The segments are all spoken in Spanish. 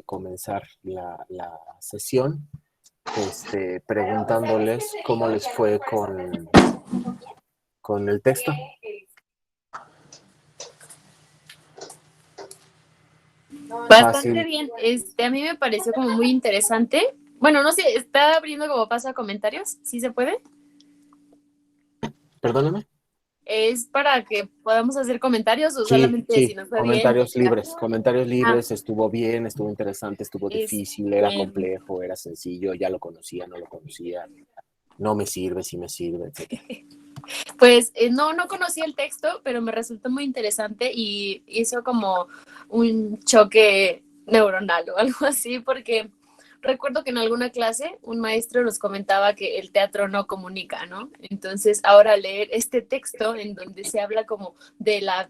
comenzar la sesión, preguntándoles cómo les fue con el texto. Bastante Fácil. bien. A mí me pareció como muy interesante. Bueno, no sé, está abriendo como paso a comentarios, ¿sí se puede? Perdóname. ¿Es para que podamos hacer comentarios o Sí, solamente si sí, nos fue bien? comentarios libres, Ah, estuvo bien, estuvo interesante, estuvo difícil, era este, complejo, era sencillo, ya lo conocía, no lo conocía, no me sirve, sí me sirve, etc. pues no conocía el texto, pero me resultó muy interesante y hizo como un choque neuronal o algo así, porque recuerdo que en alguna clase un maestro nos comentaba que el teatro no comunica, ¿no? Entonces ahora leer este texto en donde se habla como de la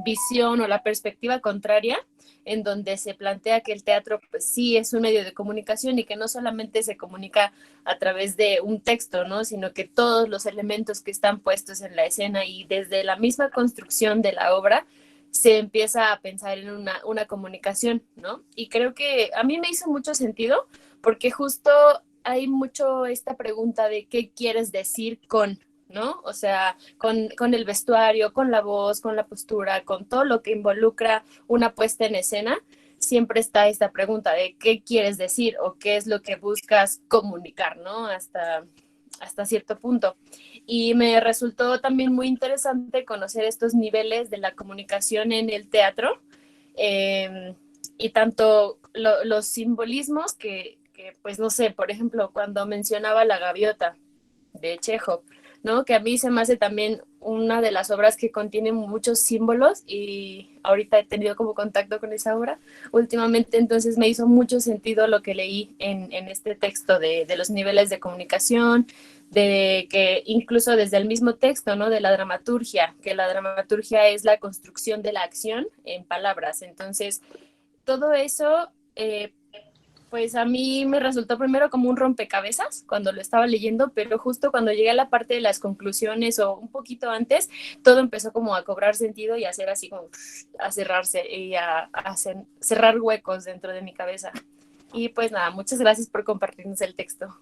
visión o la perspectiva contraria, en donde se plantea que el teatro pues sí es un medio de comunicación y que no solamente se comunica a través de un texto, ¿no? Sino que todos los elementos que están puestos en la escena y desde la misma construcción de la obra se empieza a pensar en una comunicación, ¿no? Y creo que a mí me hizo mucho sentido porque justo hay mucho esta pregunta de qué quieres decir con, ¿no? O sea, con el vestuario, con la voz, con la postura, con todo lo que involucra una puesta en escena, siempre está esta pregunta de qué quieres decir o qué es lo que buscas comunicar, ¿no? Hasta cierto punto. Y me resultó también muy interesante conocer estos niveles de la comunicación en el teatro y tanto los simbolismos pues no sé, por ejemplo, cuando mencionaba la gaviota de Chekhov, ¿no? Que a mí se me hace también una de las obras que contiene muchos símbolos y ahorita he tenido como contacto con esa obra últimamente, entonces me hizo mucho sentido lo que leí en este texto de los niveles de comunicación, de que incluso desde el mismo texto, ¿no? De la dramaturgia, que la dramaturgia es la construcción de la acción en palabras, entonces todo eso pues a mí me resultó primero como un rompecabezas cuando lo estaba leyendo, pero justo cuando llegué a la parte de las conclusiones o un poquito antes, todo empezó como a cobrar sentido y a hacer así como a cerrarse y a cerrar huecos dentro de mi cabeza. Y pues nada, muchas gracias por compartirnos el texto.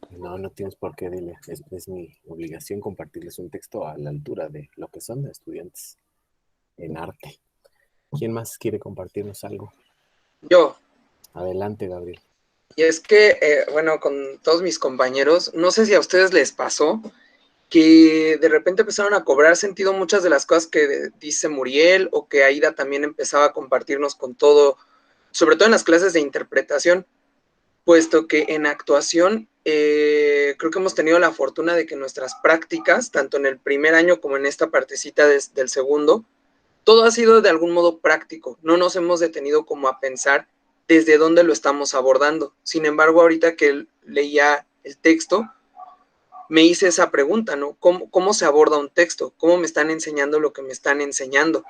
No, no tienes por qué, dile, es mi obligación compartirles un texto a la altura de lo que son estudiantes en arte. ¿Quién más quiere compartirnos algo? Yo. Adelante, Gabriel. Y es que, bueno, con todos mis compañeros, no sé si a ustedes les pasó que de repente empezaron a cobrar sentido muchas de las cosas que dice Muriel o que Aida también empezaba a compartirnos con todo, sobre todo en las clases de interpretación, puesto que en actuación creo que hemos tenido la fortuna de que nuestras prácticas, tanto en el primer año como en esta partecita del segundo, todo ha sido de algún modo práctico, no nos hemos detenido como a pensar desde dónde lo estamos abordando. Sin embargo, ahorita que leía el texto, me hice esa pregunta, ¿no? ¿Cómo se aborda un texto? ¿Cómo me están enseñando lo que me están enseñando?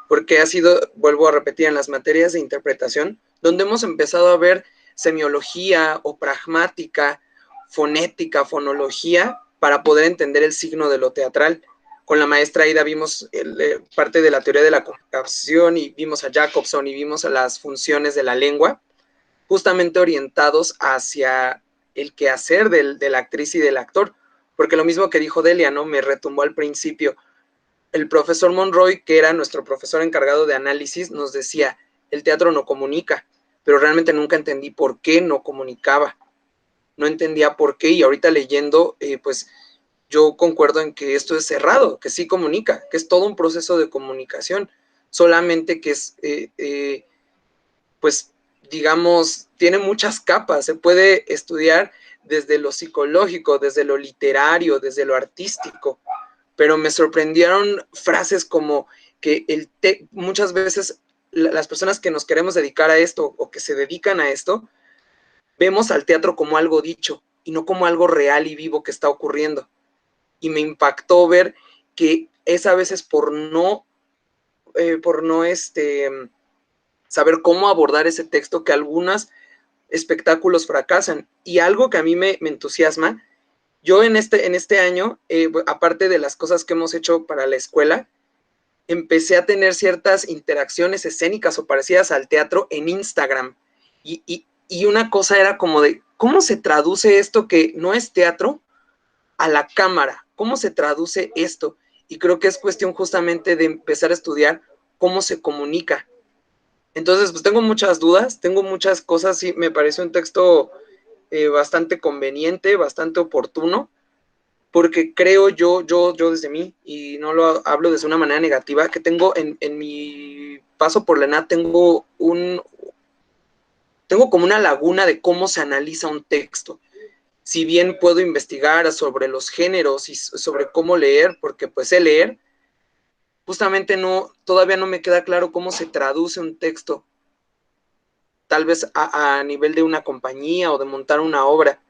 Porque ha sido, vuelvo a repetir, en las materias de interpretación, donde hemos empezado a ver semiología o pragmática, fonética, fonología, para poder entender el signo de lo teatral. Con la maestra Aida vimos parte de la teoría de la comunicación y vimos a Jacobson y vimos a las funciones de la lengua, justamente orientados hacia el quehacer de la actriz y del actor. Porque lo mismo que dijo Delia, ¿no? Me retumbó al principio. El profesor Monroy, que era nuestro profesor encargado de análisis, nos decía, el teatro no comunica, pero realmente nunca entendí por qué no comunicaba. No entendía por qué y ahorita leyendo, pues yo concuerdo en que esto es cerrado, que sí comunica, que es todo un proceso de comunicación, solamente que es, pues, digamos, tiene muchas capas, se puede estudiar desde lo psicológico, desde lo literario, desde lo artístico, pero me sorprendieron frases como que muchas veces las personas que nos queremos dedicar a esto o que se dedican a esto, vemos al teatro como algo dicho y no como algo real y vivo que está ocurriendo. Y me impactó ver que es a veces por no saber cómo abordar ese texto que algunos espectáculos fracasan. Y algo que a mí me entusiasma, yo en este año, aparte de las cosas que hemos hecho para la escuela, empecé a tener ciertas interacciones escénicas o parecidas al teatro en Instagram. Y una cosa era como de, ¿cómo se traduce esto que no es teatro a la cámara? ¿Cómo se traduce esto? Y creo que es cuestión justamente de empezar a estudiar cómo se comunica. Entonces, pues tengo muchas dudas, tengo muchas cosas, sí, me parece un texto bastante conveniente, bastante oportuno, porque creo yo desde mí, y no lo hablo desde una manera negativa, que tengo en mi paso por la ENAD, tengo como una laguna de cómo se analiza un texto. Si bien puedo investigar sobre los géneros y sobre cómo leer, porque pues sé leer, justamente todavía no me queda claro cómo se traduce un texto, tal vez a nivel de una compañía o de montar una obra,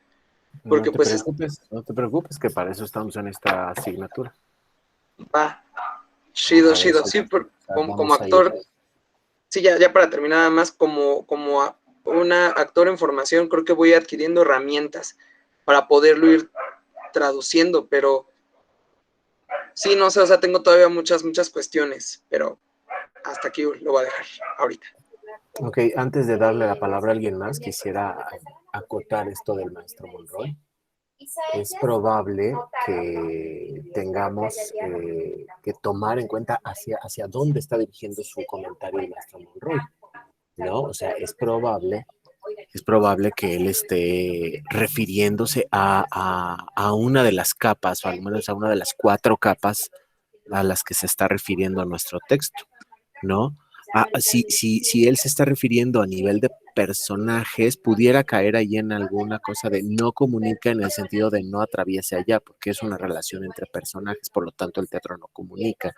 porque pues no te preocupes, que para eso estamos en esta asignatura. va, chido, Para eso, sí, como vamos a ir. actor, sí, ya para terminar nada más, como un actor en formación, creo que voy adquiriendo herramientas para poderlo ir traduciendo, pero sí, no sé, o sea, tengo todavía muchas cuestiones, pero hasta aquí lo voy a dejar ahorita. Ok, antes de darle la palabra a alguien más, quisiera acotar esto del maestro Monroy. Es probable que tengamos que tomar en cuenta hacia dónde está dirigiendo su comentario el maestro Monroy, ¿no? O sea, es probable que él esté refiriéndose a una de las capas, o al menos a una de las 4 capas a las que se está refiriendo nuestro texto, ¿no? Si él se está refiriendo a nivel de personajes, pudiera caer ahí en alguna cosa de no comunica, en el sentido de no atraviese allá, porque es una relación entre personajes, por lo tanto el teatro no comunica.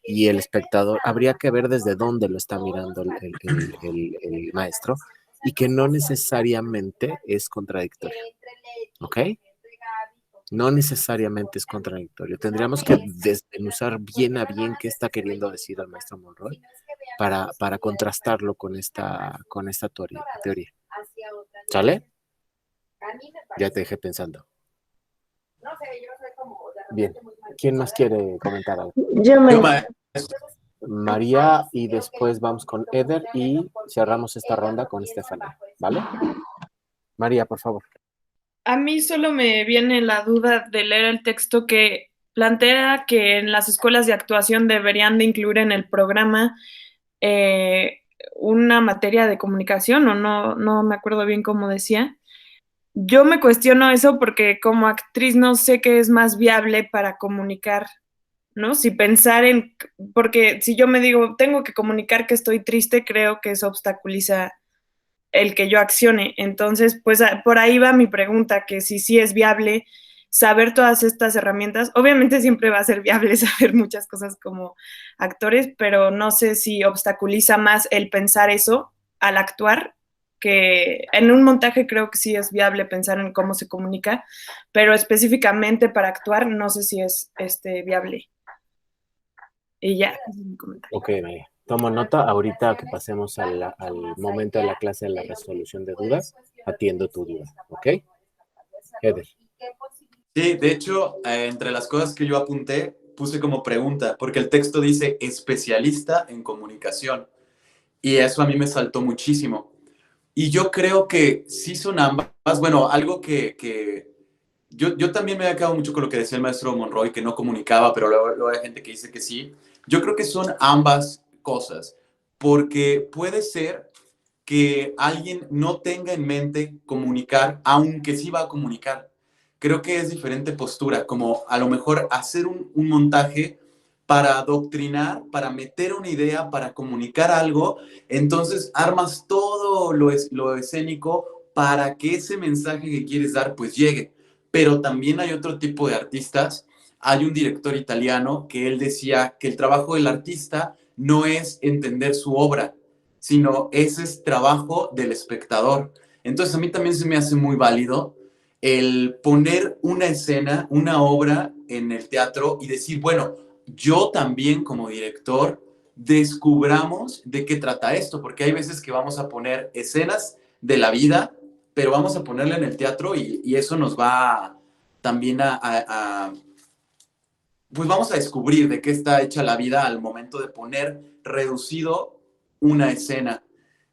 Y el espectador, habría que ver desde dónde lo está mirando el maestro, y que no necesariamente es contradictorio, ¿ok? No necesariamente es contradictorio. Tendríamos que desmenuzar bien a bien qué está queriendo decir el maestro Monroy para contrastarlo con esta teoría. ¿Sale? Ya te dejé pensando. Bien. ¿Quién más quiere comentar algo? Yo, María, y después vamos con Eder y cerramos esta ronda con Estefanía, ¿vale? María, por favor. A mí solo me viene la duda de leer el texto que plantea que en las escuelas de actuación deberían de incluir en el programa una materia de comunicación, o no me acuerdo bien cómo decía. Yo me cuestiono eso porque como actriz no sé qué es más viable para comunicar, ¿no? Si pensar porque si yo me digo, tengo que comunicar que estoy triste, creo que eso obstaculiza el que yo accione. Entonces, pues por ahí va mi pregunta, que si sí es viable saber todas estas herramientas. Obviamente siempre va a ser viable saber muchas cosas como actores, pero no sé si obstaculiza más el pensar eso al actuar, que en un montaje creo que sí es viable pensar en cómo se comunica, pero específicamente para actuar no sé si es viable. Y ya, ese es mi comentario. Ok, María. Tomo nota. Ahorita que pasemos al momento de la clase de la resolución de dudas, atiendo tu duda, ¿ok? Eder. Sí, de hecho, entre las cosas que yo apunté, puse como pregunta, porque el texto dice especialista en comunicación, y eso a mí me saltó muchísimo. Y yo creo que sí son ambas. Bueno, algo que yo también me había quedado mucho con lo que decía el maestro Monroy, que no comunicaba, pero luego hay gente que dice que sí. Yo creo que son ambas cosas, porque puede ser que alguien no tenga en mente comunicar, aunque sí va a comunicar. Creo que es diferente postura, como a lo mejor hacer un montaje para adoctrinar, para meter una idea, para comunicar algo, entonces armas todo lo escénico para que ese mensaje que quieres dar pues llegue. Pero también hay otro tipo de artistas. Hay un director italiano que él decía que el trabajo del artista no es entender su obra, sino ese es trabajo del espectador. Entonces a mí también se me hace muy válido el poner una escena, una obra en el teatro y decir, bueno, yo también como director descubramos de qué trata esto, porque hay veces que vamos a poner escenas de la vida, pero vamos a ponerla en el teatro y eso nos va también pues vamos a descubrir de qué está hecha la vida al momento de poner reducido una escena.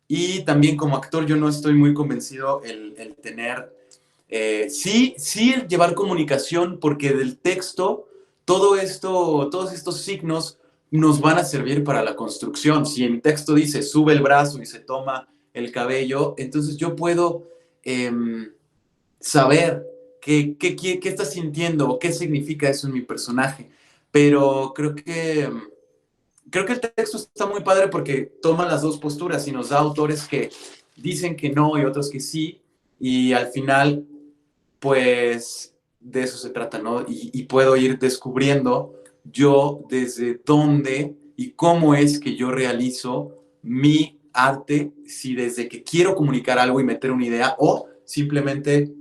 Y también como actor yo no estoy muy convencido el tener, sí el llevar comunicación, porque del texto todos estos signos nos van a servir para la construcción. Si en mi texto dice sube el brazo y se toma el cabello, entonces yo puedo saber qué está sintiendo o qué significa eso en mi personaje. Pero creo que el texto está muy padre porque toma las dos posturas y nos da autores que dicen que no y otros que sí, y al final, pues de eso se trata, ¿no? Y puedo ir descubriendo yo desde dónde y cómo es que yo realizo mi arte, si desde que quiero comunicar algo y meter una idea, o simplemente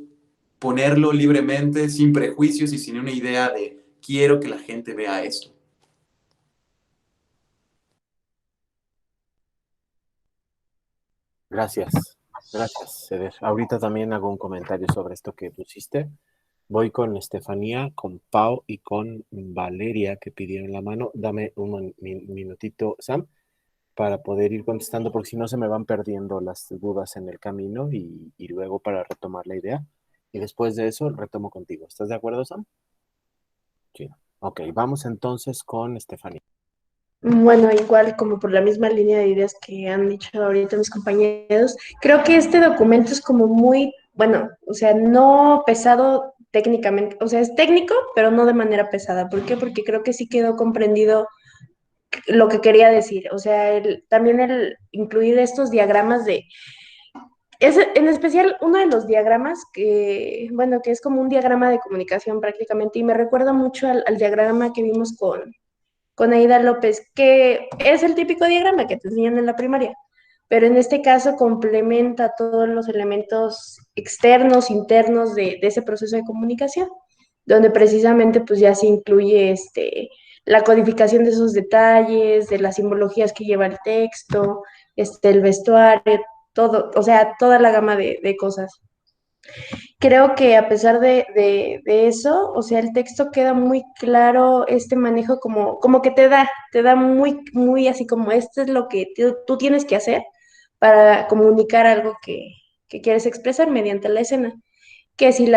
ponerlo libremente, sin prejuicios y sin una idea de quiero que la gente vea esto. Gracias, gracias, Ceder. Ahorita también hago un comentario sobre esto que pusiste. Voy con Estefanía, con Pau y con Valeria, que pidieron la mano. Dame un minutito, Sam, para poder ir contestando, porque si no se me van perdiendo las dudas en el camino y luego para retomar la idea. Y después de eso retomo contigo. ¿Estás de acuerdo, Sam? Sí. Ok, vamos entonces con Estefanía. Bueno, igual como por la misma línea de ideas que han dicho ahorita mis compañeros, creo que este documento es como muy, bueno, o sea, no pesado técnicamente, o sea, es técnico, pero no de manera pesada. ¿Por qué? Porque creo que sí quedó comprendido lo que quería decir. O sea, también el incluir estos diagramas es en especial uno de los diagramas que, bueno, que es como un diagrama de comunicación prácticamente, y me recuerda mucho al diagrama que vimos con Aida López, que es el típico diagrama que te enseñan en la primaria, pero en este caso complementa todos los elementos externos, internos de ese proceso de comunicación, donde precisamente pues ya se incluye la codificación de esos detalles, de las simbologías que lleva el texto, el vestuario, todo, o sea, toda la gama de cosas. Creo que a pesar de eso, o sea, el texto queda muy claro, este manejo como que te da muy, muy así como esto es lo que tú tienes que hacer para comunicar algo que quieres expresar mediante la escena. Que si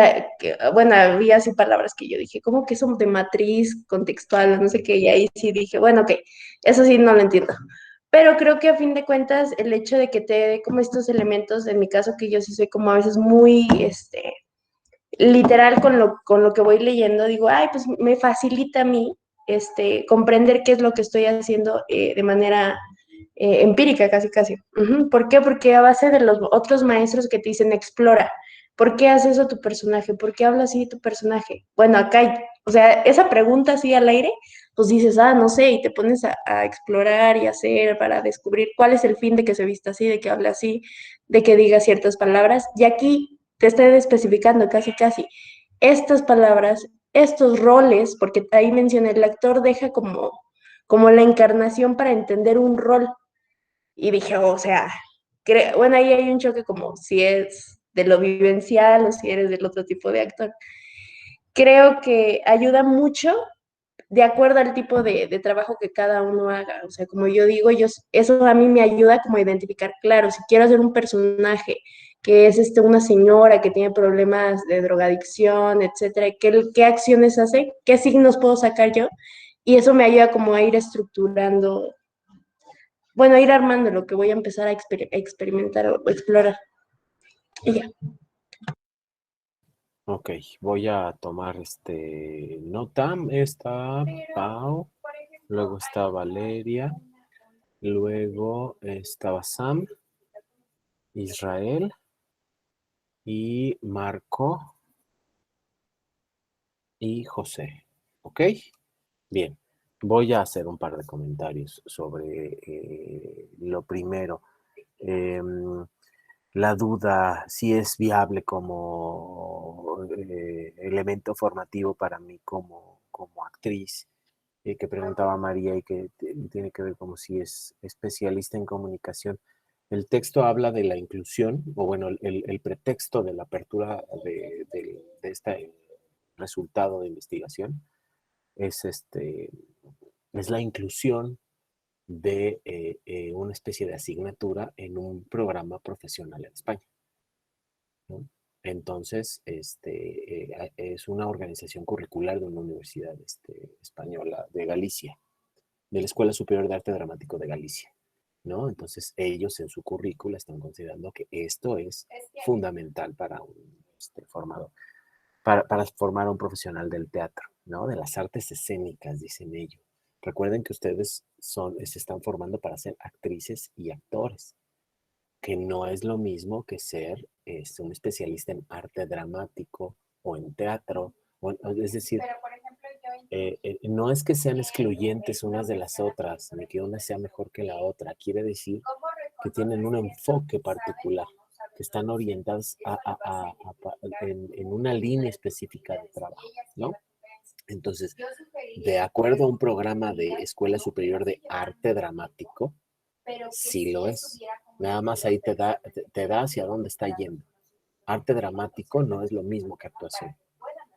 bueno, había así palabras que yo dije, como que son de matriz contextual, no sé qué, y ahí sí dije, bueno, ok, eso sí no lo entiendo. Pero creo que a fin de cuentas, el hecho de que te dé como estos elementos, en mi caso que yo sí soy como a veces muy, literal con lo que voy leyendo, digo, ay, pues me facilita a mí comprender qué es lo que estoy haciendo de manera empírica, casi, casi. Ujú. ¿Por qué? Porque a base de los otros maestros que te dicen, explora. ¿Por qué hace eso tu personaje? ¿Por qué habla así de tu personaje? Bueno, acá hay, o sea, esa pregunta así al aire, pues dices, no sé, y te pones a explorar y hacer para descubrir cuál es el fin de que se vista así, de que hable así, de que diga ciertas palabras. Y aquí te estoy especificando casi, casi estas palabras, estos roles, porque ahí mencioné, el actor deja como la encarnación para entender un rol. Y dije, o sea, bueno, ahí hay un choque como si es de lo vivencial o si eres del otro tipo de actor. Creo que ayuda mucho de acuerdo al tipo de trabajo que cada uno haga. O sea, como yo digo, eso a mí me ayuda como a identificar, claro, si quiero hacer un personaje que es una señora que tiene problemas de drogadicción, etcétera, ¿qué acciones hace? ¿Qué signos puedo sacar yo? Y eso me ayuda como a ir estructurando, bueno, a ir armando lo que voy a empezar a experimentar o explorar. Y ya. Ok, voy a tomar nota. Está Pau, luego está Valeria, luego estaba Sam, Israel y Marco y José. ¿Ok? Bien, voy a hacer un par de comentarios sobre lo primero. La duda si es viable como elemento formativo para mí como actriz, que preguntaba María y que tiene que ver como si es especialista en comunicación. El texto habla de la inclusión, o bueno, el pretexto de la apertura de este resultado de investigación es, es la inclusión de una especie de asignatura en un programa profesional en España, ¿no? Entonces, es una organización curricular de una universidad española de Galicia, de la Escuela Superior de Arte Dramático de Galicia, ¿no? Entonces, ellos en su currícula están considerando que esto es fundamental para un formador, para formar a un profesional del teatro, ¿no? De las artes escénicas, dicen ellos. Recuerden que ustedes se están formando para ser actrices y actores, que no es lo mismo que ser un especialista en arte dramático o en teatro, es decir, no es que sean excluyentes unas de las otras, ni que una sea mejor que la otra, quiere decir que tienen un enfoque particular, que están orientadas en una línea específica de trabajo, ¿no? Entonces, de acuerdo a un programa de Escuela Superior de Arte Dramático, sí lo es. Nada más ahí te da hacia dónde está yendo. Arte dramático no es lo mismo que actuación,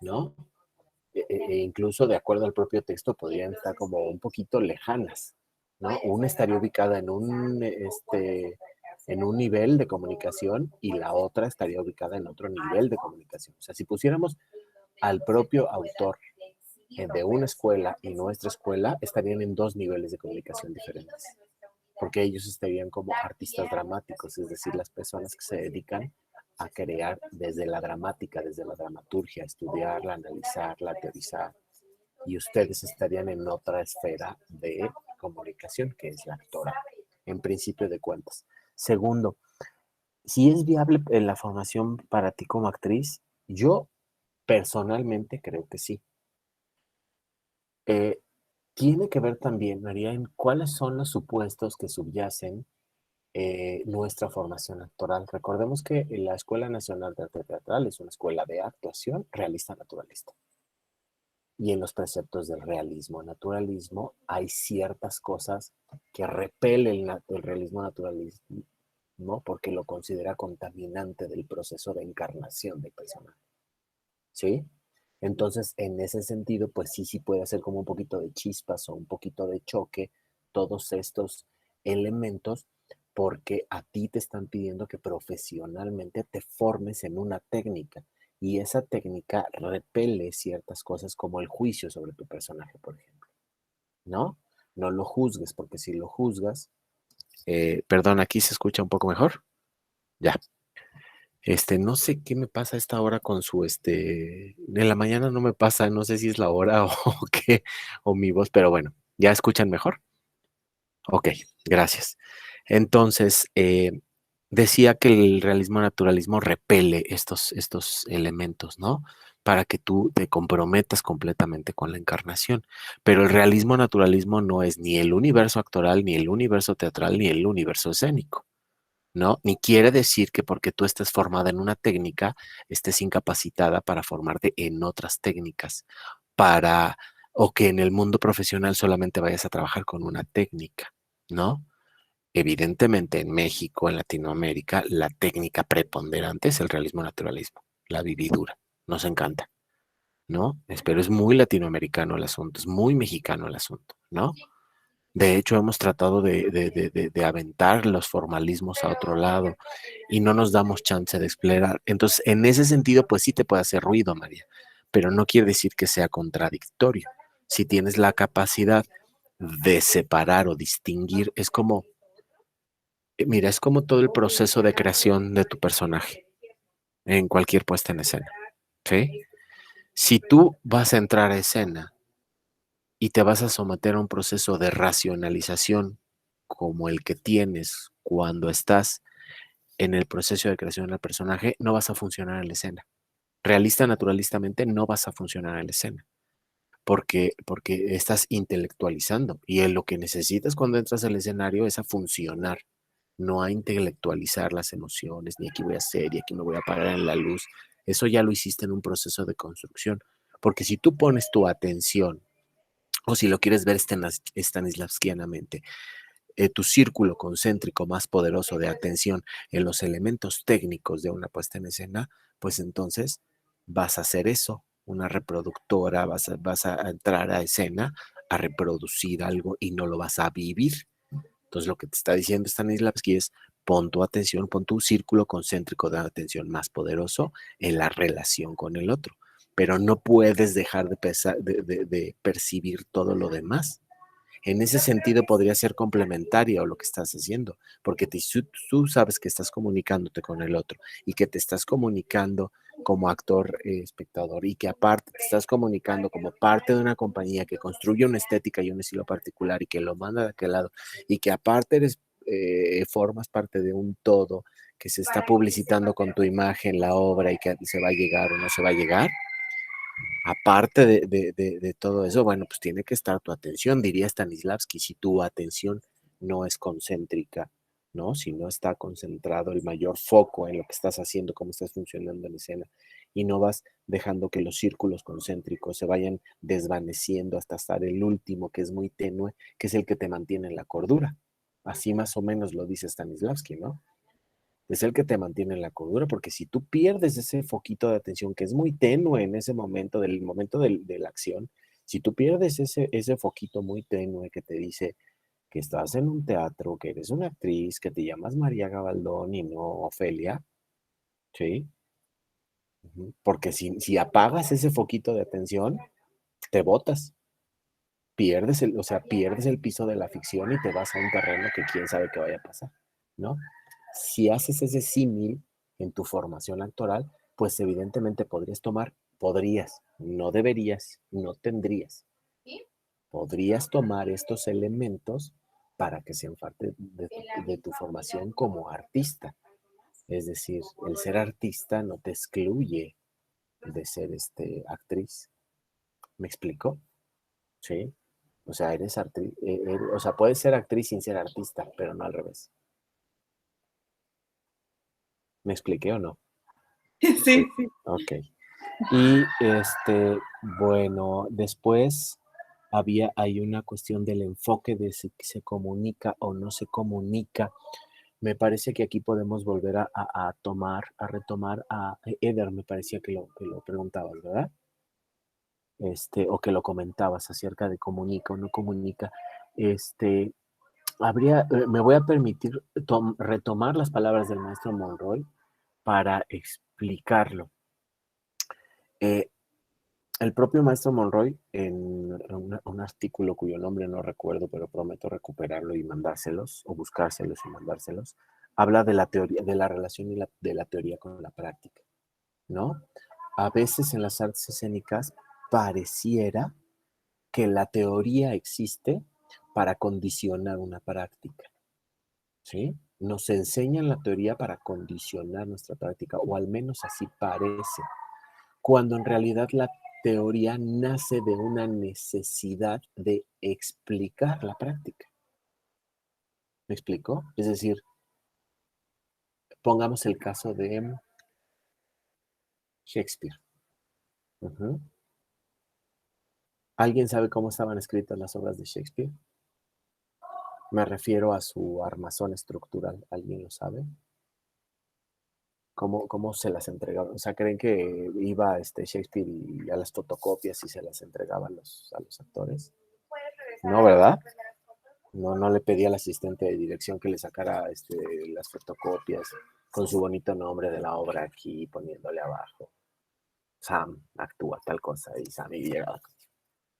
¿no? Incluso de acuerdo al propio texto podrían estar como un poquito lejanas, ¿no? Una estaría ubicada en un nivel de comunicación y la otra estaría ubicada en otro nivel de comunicación. O sea, si pusiéramos al propio autor de una escuela y nuestra escuela, estarían en dos niveles de comunicación diferentes, porque ellos estarían como artistas dramáticos, es decir, las personas que se dedican a crear desde la dramática, desde la dramaturgia, estudiarla, analizarla, teorizar, y ustedes estarían en otra esfera de comunicación, que es la actora, en principio de cuentas. Segundo, si es viable en la formación para ti como actriz, yo personalmente creo que sí. Tiene que ver también, María, en cuáles son los supuestos que subyacen nuestra formación actoral. Recordemos que la Escuela Nacional de Arte Teatral es una escuela de actuación realista naturalista. Y en los preceptos del realismo naturalismo hay ciertas cosas que repelen el realismo naturalismo, ¿no? Porque lo considera contaminante del proceso de encarnación del personaje. ¿Sí? Entonces, en ese sentido, pues sí puede hacer como un poquito de chispas o un poquito de choque todos estos elementos, porque a ti te están pidiendo que profesionalmente te formes en una técnica y esa técnica repele ciertas cosas como el juicio sobre tu personaje, por ejemplo, ¿no? No lo juzgues, porque si lo juzgas, perdón, aquí se escucha un poco mejor. Ya. No sé qué me pasa a esta hora con en la mañana no me pasa, no sé si es la hora o qué, o mi voz, pero bueno, ¿ya escuchan mejor? Ok, gracias. Entonces, decía que el realismo naturalismo repele estos elementos, ¿no? Para que tú te comprometas completamente con la encarnación. Pero el realismo naturalismo no es ni el universo actoral, ni el universo teatral, ni el universo escénico, ¿no? Ni quiere decir que porque tú estés formada en una técnica, estés incapacitada para formarte en otras técnicas, o que en el mundo profesional solamente vayas a trabajar con una técnica, ¿no? Evidentemente en México, en Latinoamérica, la técnica preponderante es el realismo naturalismo, la vividura. Nos encanta, ¿no? Pero es muy latinoamericano el asunto, es muy mexicano el asunto, ¿no? De hecho, hemos tratado de aventar los formalismos a otro lado y no nos damos chance de explorar. Entonces, en ese sentido, pues sí te puede hacer ruido, María, pero no quiere decir que sea contradictorio. Si tienes la capacidad de separar o distinguir, es como, mira, es como todo el proceso de creación de tu personaje en cualquier puesta en escena, ¿sí? Si tú vas a entrar a escena y te vas a someter a un proceso de racionalización como el que tienes cuando estás en el proceso de creación del personaje, no vas a funcionar en la escena. Realista, naturalistamente, no vas a funcionar en la escena. Porque estás intelectualizando y lo que necesitas cuando entras al escenario es a funcionar, no a intelectualizar las emociones, ni aquí voy a hacer y aquí me voy a parar en la luz. Eso ya lo hiciste en un proceso de construcción. Porque si tú pones tu atención, o si lo quieres ver stanislavskianamente, tu círculo concéntrico más poderoso de atención en los elementos técnicos de una puesta en escena, pues entonces vas a hacer eso una reproductora, vas a entrar a escena a reproducir algo y no lo vas a vivir. Entonces, lo que te está diciendo Stanislavski es: pon tu atención, pon tu círculo concéntrico de atención más poderoso en la relación con el otro, pero no puedes dejar de percibir todo lo demás. En ese sentido podría ser complementaria lo que estás haciendo, porque tú sabes que estás comunicándote con el otro y que te estás comunicando como actor, espectador, y que aparte te estás comunicando como parte de una compañía que construye una estética y un estilo particular y que lo manda de aquel lado, y que aparte formas parte de un todo que se está publicitando con tu imagen, la obra, y que se va a llegar o no se va a llegar. Aparte de todo eso, bueno, pues tiene que estar tu atención, diría Stanislavski. Si tu atención no es concéntrica, ¿no? Si no está concentrado el mayor foco en lo que estás haciendo, cómo estás funcionando en escena, y no vas dejando que los círculos concéntricos se vayan desvaneciendo hasta estar el último, que es muy tenue, que es el que te mantiene en la cordura. Así más o menos lo dice Stanislavski, ¿no? Es el que te mantiene en la cordura, porque si tú pierdes ese foquito de atención que es muy tenue en ese momento, del momento de la acción, si tú pierdes ese foquito muy tenue que te dice que estás en un teatro, que eres una actriz, que te llamas María Gabaldón y no Ofelia, ¿sí? Porque si apagas ese foquito de atención, te botas, pierdes el piso de la ficción y te vas a un terreno que quién sabe qué vaya a pasar, ¿no? Si haces ese símil en tu formación actoral, pues evidentemente podrías, no deberías, no tendrías. Podrías tomar estos elementos para que sean parte de tu formación como artista. Es decir, el ser artista no te excluye de ser actriz. ¿Me explico? Sí. O sea, eres actriz, o sea, puedes ser actriz sin ser artista, pero no al revés. ¿Me expliqué o no? Sí. Ok. Y bueno, después hay una cuestión del enfoque de si se comunica o no se comunica. Me parece que aquí podemos volver a retomar a Eder, me parecía que lo preguntabas, ¿verdad? O que lo comentabas acerca de comunica o no comunica. Me voy a permitir retomar las palabras del maestro Monroy para explicarlo. El propio maestro Monroy, en un artículo cuyo nombre no recuerdo, pero prometo recuperarlo y mandárselos, o buscárselos y mandárselos, habla de la teoría, de la relación de la teoría con la práctica, ¿no? A veces en las artes escénicas pareciera que la teoría existe para condicionar una práctica, ¿sí? Nos enseñan la teoría para condicionar nuestra práctica, o al menos así parece, cuando en realidad la teoría nace de una necesidad de explicar la práctica. ¿Me explico? Es decir, pongamos el caso de Shakespeare. ¿Alguien sabe cómo estaban escritas las obras de Shakespeare? Me refiero a su armazón estructural. ¿Alguien lo sabe? ¿Cómo se las entregaban? O sea, ¿creen que iba Shakespeare y a las fotocopias y se las entregaba a los actores? No, ¿verdad? No le pedía al asistente de dirección que le sacara las fotocopias con su bonito nombre de la obra aquí, poniéndole abajo: Sam actúa tal cosa y Sam y llega.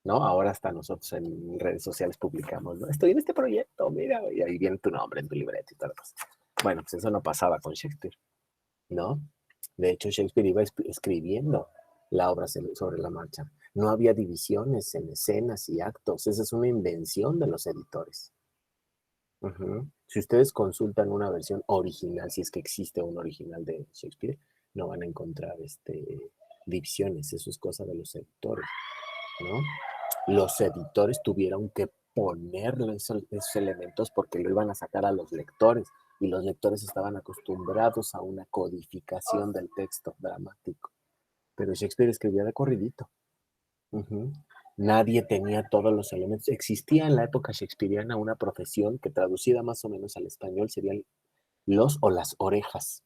¿No? Ahora hasta nosotros en redes sociales publicamos, ¿no? Estoy en este proyecto, mira, y ahí viene tu nombre en tu libreta y tal cosa. Bueno, pues eso no pasaba con Shakespeare, ¿no? De hecho, Shakespeare iba escribiendo la obra sobre la marcha. No había divisiones en escenas y actos. Esa es una invención de los editores. Si ustedes consultan una versión original, si es que existe un original de Shakespeare, no van a encontrar divisiones. Eso es cosa de los editores, ¿no? Los editores tuvieron que ponerle esos elementos porque lo iban a sacar a los lectores, y los lectores estaban acostumbrados a una codificación del texto dramático. Pero Shakespeare escribía de corridito. Nadie tenía todos los elementos. Existía en la época shakespeariana una profesión que, traducida más o menos al español, serían los o las orejas.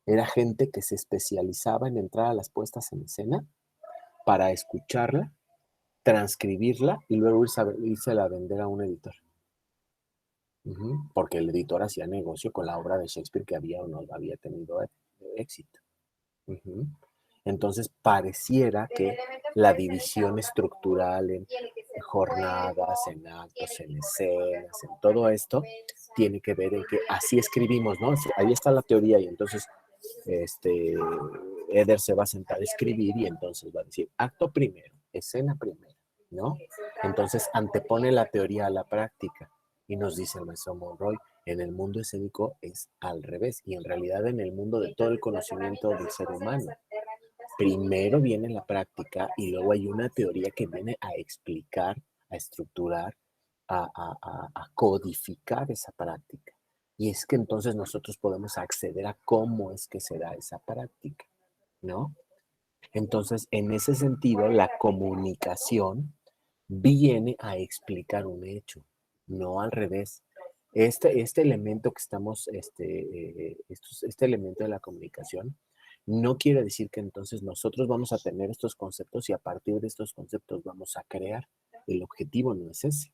Era gente que se especializaba en entrar a las puestas en escena para escucharla, transcribirla y luego irse a vender a un editor. Porque el editor hacía negocio con la obra de Shakespeare que había o no había tenido éxito. Entonces pareciera que la división estructural en jornadas, en actos, en escenas, en todo esto, tiene que ver en que así escribimos, ¿no? Ahí está la teoría y entonces Eder se va a sentar a escribir y entonces va a decir acto primero, escena primero, ¿no? Entonces antepone la teoría a la práctica y nos dice el maestro Monroy, en el mundo escénico es al revés y en realidad en el mundo de todo el conocimiento del ser humano. Primero viene la práctica y luego hay una teoría que viene a explicar, a estructurar, a codificar esa práctica. Y es que entonces nosotros podemos acceder a cómo es que se da esa práctica, ¿no? Entonces, en ese sentido, la comunicación viene a explicar un hecho, no al revés. Este elemento que estamos, este elemento de la comunicación, no quiere decir que entonces nosotros vamos a tener estos conceptos y a partir de estos conceptos vamos a crear. El objetivo no es ese.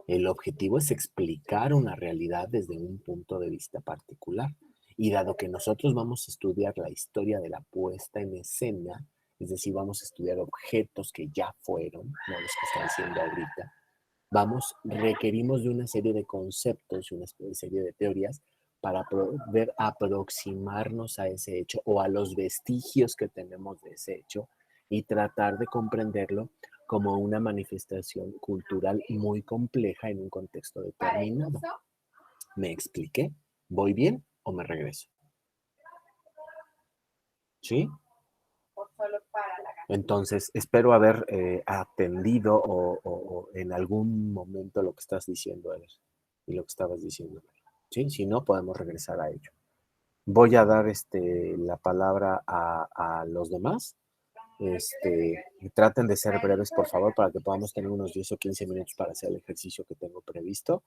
El objetivo es explicar una realidad desde un punto de vista particular. Y dado que nosotros vamos a estudiar la historia de la puesta en escena, es decir, vamos a estudiar objetos que ya fueron, no los que están siendo ahorita, requerimos de una serie de conceptos y una serie de teorías para poder aproximarnos a ese hecho o a los vestigios que tenemos de ese hecho y tratar de comprenderlo como una manifestación cultural muy compleja en un contexto determinado. ¿Me expliqué? ¿Voy bien o me regreso? ¿Sí? Entonces, espero haber atendido o en algún momento lo que estás diciendo, Eder, y lo que estabas diciendo. ¿Sí? Si no, podemos regresar a ello. Voy a dar la palabra a los demás. Y traten de ser breves, por favor, para que podamos tener unos 10 o 15 minutos para hacer el ejercicio que tengo previsto,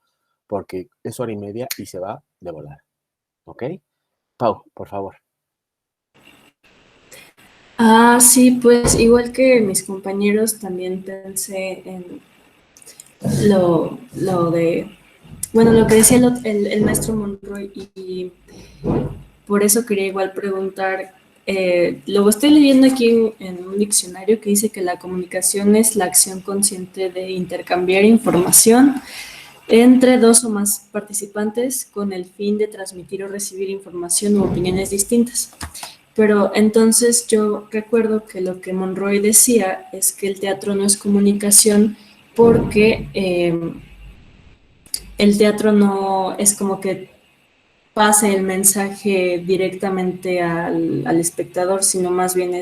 porque es hora y media y se va de volar. ¿Ok? Pau, por favor. Sí, pues igual que mis compañeros, también pensé en lo que decía el maestro Monroy y por eso quería igual preguntar, lo estoy leyendo aquí en un diccionario que dice que la comunicación es la acción consciente de intercambiar información entre dos o más participantes con el fin de transmitir o recibir información u opiniones distintas. Pero entonces yo recuerdo que lo que Monroy decía es que el teatro no es comunicación porque el teatro no es como que pase el mensaje directamente al espectador, sino más bien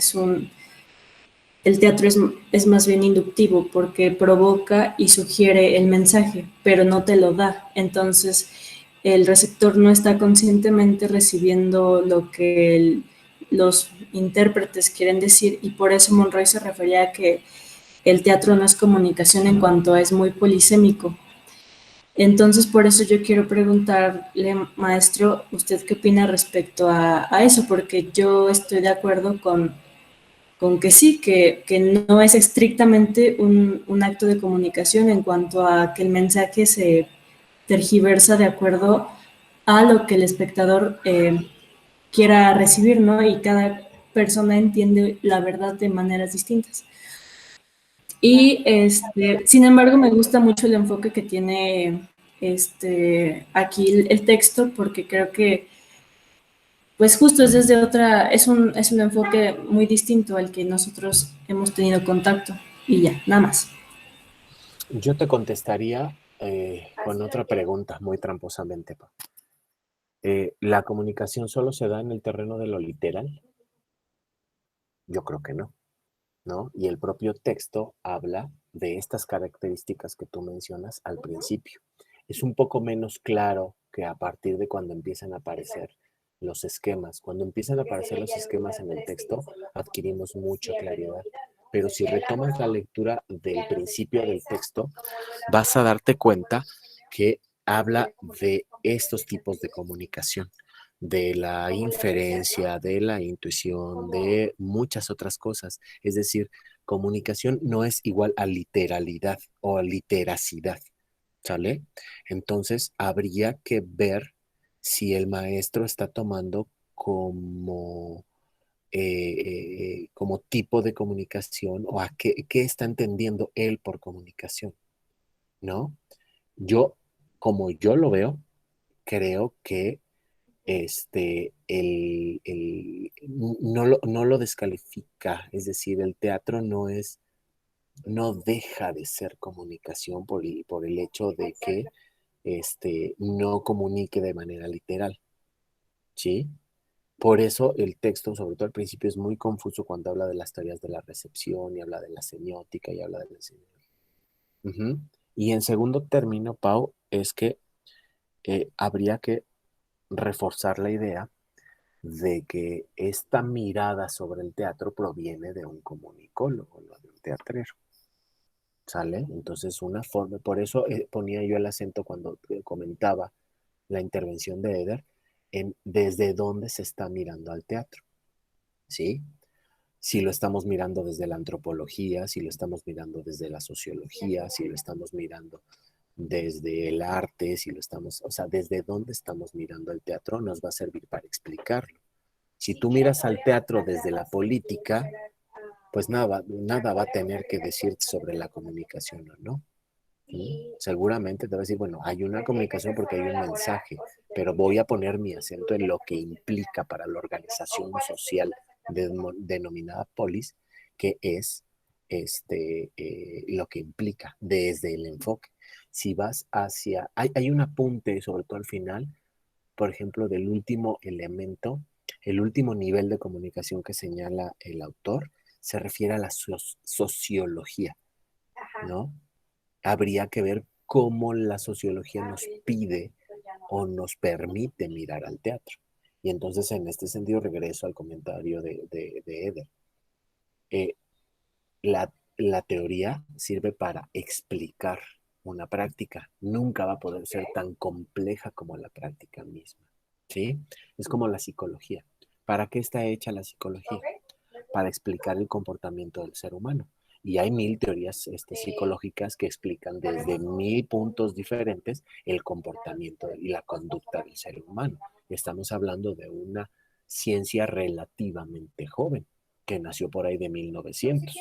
el teatro es más bien inductivo porque provoca y sugiere el mensaje, pero no te lo da. Entonces el receptor no está conscientemente recibiendo lo que los intérpretes quieren decir y por eso Monroy se refería a que el teatro no es comunicación en cuanto es muy polisémico. Entonces, por eso yo quiero preguntarle, maestro, ¿usted qué opina respecto a eso? Porque yo estoy de acuerdo con que sí, que no es estrictamente un acto de comunicación en cuanto a que el mensaje se tergiversa de acuerdo a lo que el espectador quiera recibir, ¿no? Y cada persona entiende la verdad de maneras distintas. Y sin embargo, me gusta mucho el enfoque que tiene aquí el texto, porque creo que, pues justo es desde es un enfoque muy distinto al que nosotros hemos tenido contacto. Y ya, nada más. Yo te contestaría con otra pregunta, muy tramposamente, Pau. ¿La comunicación solo se da en el terreno de lo literal? Yo creo que no, ¿no? Y el propio texto habla de estas características que tú mencionas al principio. Es un poco menos claro que a partir de cuando empiezan a aparecer los esquemas. Cuando empiezan a aparecer los esquemas en el texto, adquirimos mucha claridad. Pero si retomas la lectura del principio del texto, vas a darte cuenta que habla de estos tipos de comunicación. de la inferencia, de la intuición, de muchas otras cosas. Es decir, comunicación no es igual a literalidad o a literacidad, ¿sale? Entonces, habría que ver si el maestro está tomando como tipo de comunicación o a qué está entendiendo él por comunicación, ¿no? Yo, como yo lo veo, creo que no lo descalifica, es decir, el teatro no deja de ser comunicación por el hecho de que no comunique de manera literal, ¿sí? Por eso el texto, sobre todo al principio, es muy confuso cuando habla de las teorías de la recepción y habla de la semiótica y habla de la enseñanza. Ujú. Y en segundo término, Pau, es que habría que reforzar la idea de que esta mirada sobre el teatro proviene de un comunicólogo, no de un teatrero. ¿Sale? Entonces, una forma, por eso ponía yo el acento cuando comentaba la intervención de Eder en desde dónde se está mirando al teatro, ¿sí? Si lo estamos mirando desde la antropología, si lo estamos mirando desde la sociología, si lo estamos mirando desde el arte, si lo estamos, o sea, desde dónde estamos mirando el teatro nos va a servir para explicarlo. Si tú miras al teatro desde la política, pues nada va a tener que decir sobre la comunicación o no. Seguramente te va a decir, bueno, hay una comunicación porque hay un mensaje, pero voy a poner mi acento en lo que implica para la organización social denominada polis, que es lo que implica desde el enfoque. Si vas hacia, hay un apunte, sobre todo al final, por ejemplo, del último elemento, el último nivel de comunicación que señala el autor, se refiere a la sociología, ¿no? Habría que ver cómo la sociología nos pide o nos permite mirar al teatro. Y entonces, en este sentido, regreso al comentario de Eder. Eh, la teoría sirve para explicar una práctica. Nunca va a poder ser tan compleja como la práctica misma. ¿Sí? Es como la psicología. ¿Para qué está hecha la psicología? Para explicar el comportamiento del ser humano. Y hay 1000 teorías psicológicas que explican desde 1000 puntos diferentes el comportamiento y la conducta del ser humano. Estamos hablando de una ciencia relativamente joven, que nació por ahí de 1900.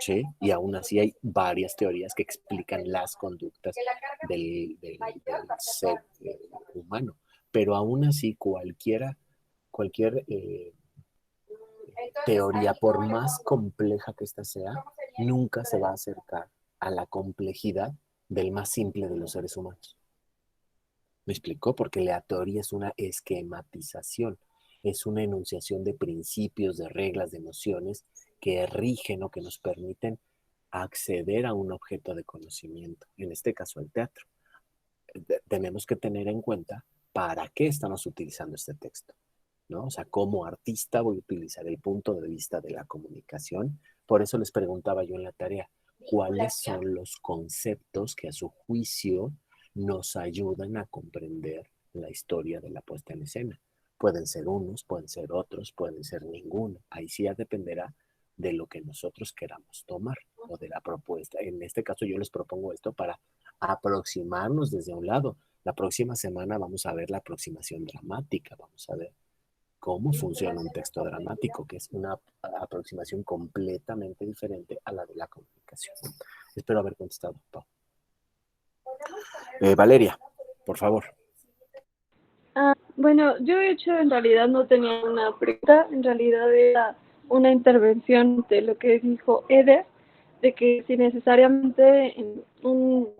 ¿Sí? Y aún así hay varias teorías que explican las conductas del ser humano. Pero aún así cualquier teoría, por más compleja que ésta sea, nunca se va a acercar a la complejidad del más simple de los seres humanos. ¿Me explicó? Porque la teoría es una esquematización, es una enunciación de principios, de reglas, de nociones que rigen o que nos permiten acceder a un objeto de conocimiento, en este caso el teatro. Tenemos que tener en cuenta para qué estamos utilizando este texto, ¿no? O sea, como artista voy a utilizar el punto de vista de la comunicación. Por eso les preguntaba yo en la tarea, ¿cuáles son los conceptos que a su juicio nos ayudan a comprender la historia de la puesta en escena? Pueden ser unos, pueden ser otros, pueden ser ninguno. Ahí sí ya dependerá de lo que nosotros queramos tomar o de la propuesta. En este caso yo les propongo esto para aproximarnos desde un lado. La próxima semana vamos a ver la aproximación dramática, vamos a ver cómo funciona un texto dramático, que es una aproximación completamente diferente a la de la comunicación. Espero haber contestado, Pau. Valeria, por favor. Bueno, yo de hecho en realidad no tenía una pregunta, en realidad era una intervención de lo que dijo Eder, de que si necesariamente en un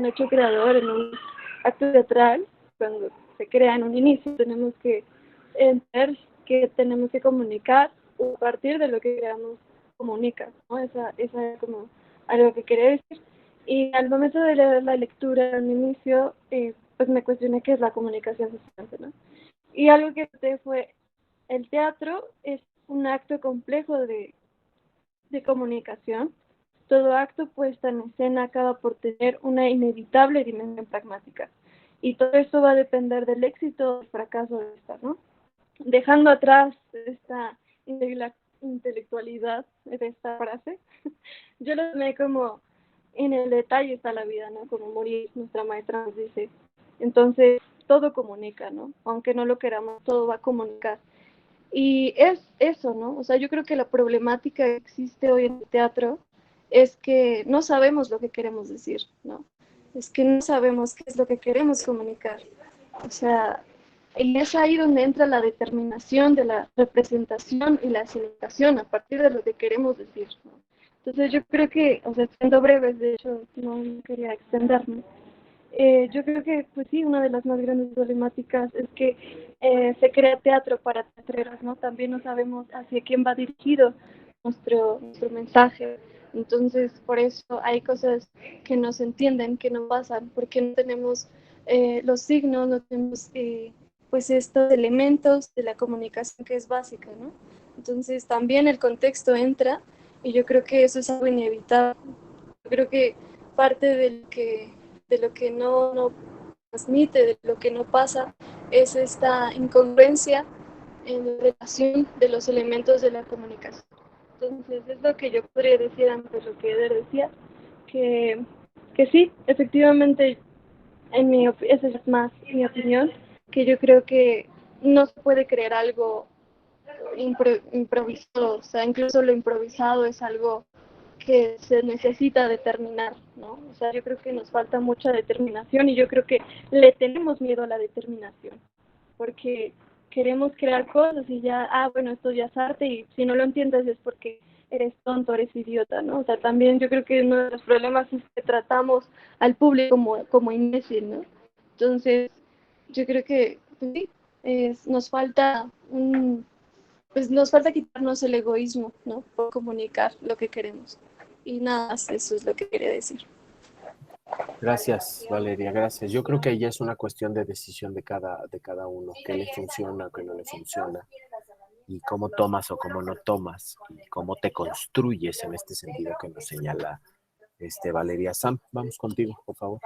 hecho creador, en un acto teatral, cuando se crea en un inicio, tenemos que entender que tenemos que comunicar a partir de lo que creamos comunica, ¿no? Esa es como algo que quería decir. Y al momento de leer la lectura al inicio, pues me cuestioné qué es la comunicación social, ¿no? Y algo que noté fue, el teatro es un acto complejo de comunicación. Todo acto puesta en escena acaba por tener una inevitable dimensión pragmática. Y todo esto va a depender del éxito o del fracaso de esta, ¿no? Dejando atrás esta intelectualidad de esta frase, yo lo tomé como en el detalle está la vida, ¿no? Como Muriel, nuestra maestra, nos dice. Entonces, todo comunica, ¿no? Aunque no lo queramos, todo va a comunicar. Y es eso, ¿no? O sea, yo creo que la problemática que existe hoy en el teatro es que no sabemos lo que queremos decir, ¿no? Es que no sabemos qué es lo que queremos comunicar. O sea, y es ahí donde entra la determinación de la representación y la aceleración a partir de lo que queremos decir, ¿no? Entonces yo creo que, o sea, siendo breves, de hecho, no quería extenderme. Yo creo que, pues sí, una de las más grandes problemáticas es que se crea teatro para teatreros, ¿no? También no sabemos hacia quién va dirigido nuestro mensaje. Entonces, por eso hay cosas que no se entienden, que no pasan, porque no tenemos los signos, no tenemos pues estos elementos de la comunicación que es básica, ¿no? Entonces, también el contexto entra y yo creo que eso es algo inevitable. Yo creo que parte de lo que no transmite, de lo que no pasa, es esta incongruencia en la relación de los elementos de la comunicación. Entonces, es lo que yo podría decir antes de lo que Eder decía, que sí, efectivamente, esa es más mi opinión, que yo creo que no se puede crear algo improvisado, o sea, incluso lo improvisado es algo que se necesita determinar, ¿no? O sea, yo creo que nos falta mucha determinación y yo creo que le tenemos miedo a la determinación, porque queremos crear cosas y ya, bueno, esto ya es arte y si no lo entiendes es porque eres tonto, eres idiota, ¿no? O sea, también yo creo que uno de los problemas es que tratamos al público como imbécil, ¿no? Entonces, yo creo que, pues sí, nos falta pues nos falta quitarnos el egoísmo, ¿no? Por comunicar lo que queremos. Y nada más, eso es lo que quería decir. Gracias, Valeria, gracias. Yo creo que ahí es una cuestión de decisión de cada uno, qué le funciona, qué no le funciona, y cómo tomas o cómo no tomas, y cómo te construyes en este sentido que nos señala Valeria. Sam, vamos contigo, por favor.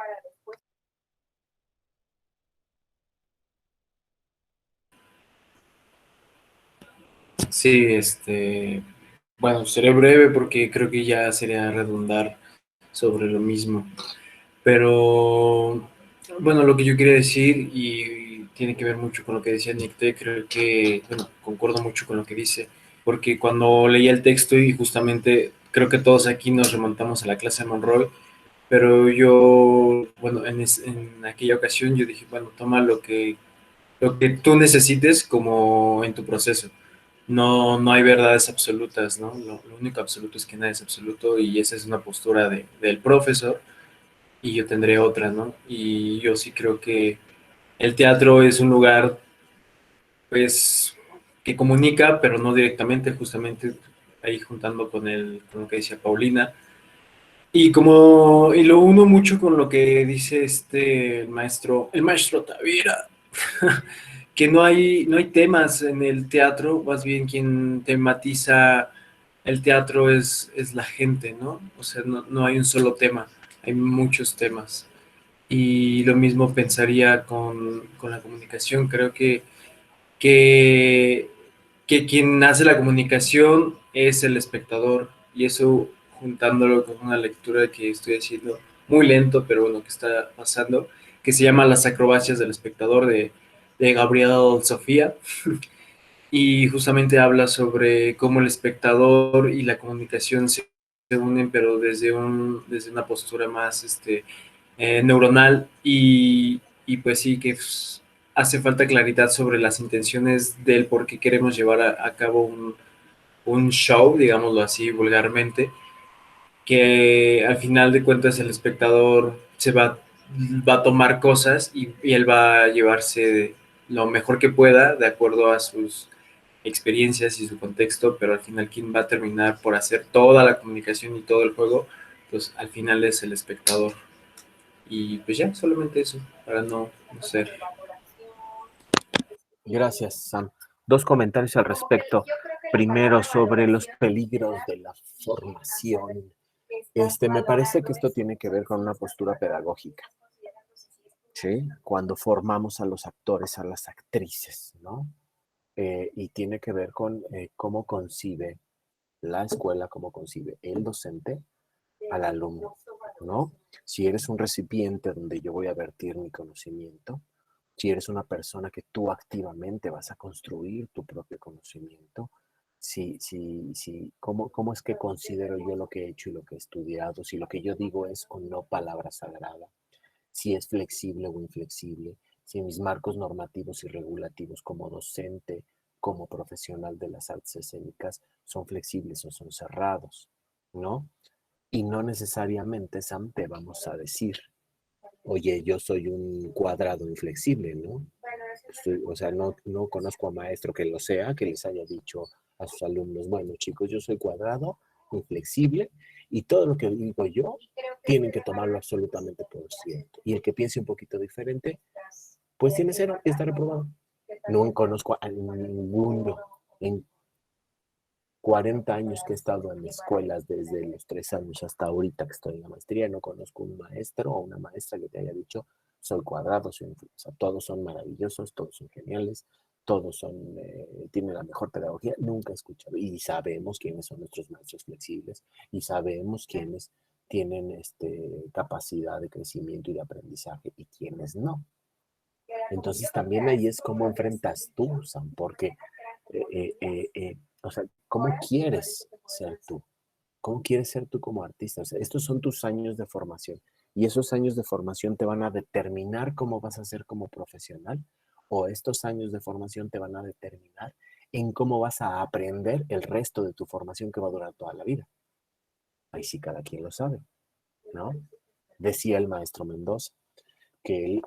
Sí, bueno, seré breve porque creo que ya sería redundar sobre lo mismo. Pero, bueno, lo que yo quería decir, y tiene que ver mucho con lo que decía Nicté, creo que, bueno, concuerdo mucho con lo que dice, porque cuando leía el texto y justamente creo que todos aquí nos remontamos a la clase de Monroy, pero yo, bueno, en aquella ocasión yo dije, bueno, toma lo que tú necesites como en tu proceso. No hay verdades absolutas, ¿no? Lo único absoluto es que nada es absoluto y esa es una postura del profesor y yo tendré otra, ¿no? Y yo sí creo que el teatro es un lugar, pues, que comunica, pero no directamente, justamente ahí juntando con lo que decía Paulina. Y lo uno mucho con lo que dice el maestro Tavira, que no hay temas en el teatro, más bien quien tematiza el teatro es la gente, ¿no? O sea, no hay un solo tema, hay muchos temas. Y lo mismo pensaría con la comunicación. Creo que, que quien hace la comunicación es el espectador. Y eso juntándolo con una lectura que estoy haciendo muy lento, pero bueno, que está pasando, que se llama Las acrobacias del espectador de Gabriel Sofía. Y justamente habla sobre cómo el espectador y la comunicación se unen, pero desde una postura más neuronal y pues sí que hace falta claridad sobre las intenciones del por qué queremos llevar a cabo un show, digámoslo así vulgarmente, que al final de cuentas el espectador va a tomar cosas y él va a llevarse lo mejor que pueda de acuerdo a sus experiencias y su contexto, pero al final quien va a terminar por hacer toda la comunicación y todo el juego, pues al final es el espectador. Y pues ya, solamente eso, para no ser. Gracias, Sam. Dos comentarios al respecto. Primero, sobre los peligros de la formación. Me parece que esto tiene que ver con una postura pedagógica. ¿sí? Cuando formamos a los actores, a las actrices, ¿no? Y tiene que ver con cómo concibe la escuela, cómo concibe el docente al alumno, ¿no? Si eres un recipiente donde yo voy a vertir mi conocimiento, si eres una persona que tú activamente vas a construir tu propio conocimiento, ¿cómo es que considero yo lo que he hecho y lo que he estudiado? Si lo que yo digo es o no palabra sagrada, si es flexible o inflexible, si mis marcos normativos y regulativos como docente, como profesional de las artes escénicas, son flexibles o son cerrados, ¿no? Y no necesariamente, Sam, te vamos a decir, oye, yo soy un cuadrado inflexible, ¿no? O sea, no conozco a maestro que lo sea, que les haya dicho a sus alumnos, bueno, chicos, yo soy cuadrado, inflexible, y todo lo que digo yo tienen que tomarlo absolutamente por cierto. Y el que piense un poquito diferente, pues tiene 0 y está reprobado. No conozco a ninguno en 40 años que he estado en escuelas, desde los 3 años hasta ahorita que estoy en la maestría, no conozco un maestro o una maestra que te haya dicho, soy cuadrado, soy inflexible. O sea, todos son maravillosos, todos son geniales, todos tienen la mejor pedagogía. Nunca he escuchado. Y sabemos quiénes son nuestros maestros flexibles y sabemos quiénes tienen capacidad de crecimiento y de aprendizaje y quiénes no. Entonces también ahí es cómo enfrentas tú, Sam, porque, o sea, ¿cómo quieres ser tú? ¿Cómo quieres ser tú como artista? O sea, estos son tus años de formación y esos años de formación te van a determinar cómo vas a ser como profesional, o estos años de formación te van a determinar en cómo vas a aprender el resto de tu formación que va a durar toda la vida. Ahí sí cada quien lo sabe, ¿no? Decía el maestro Mendoza que él,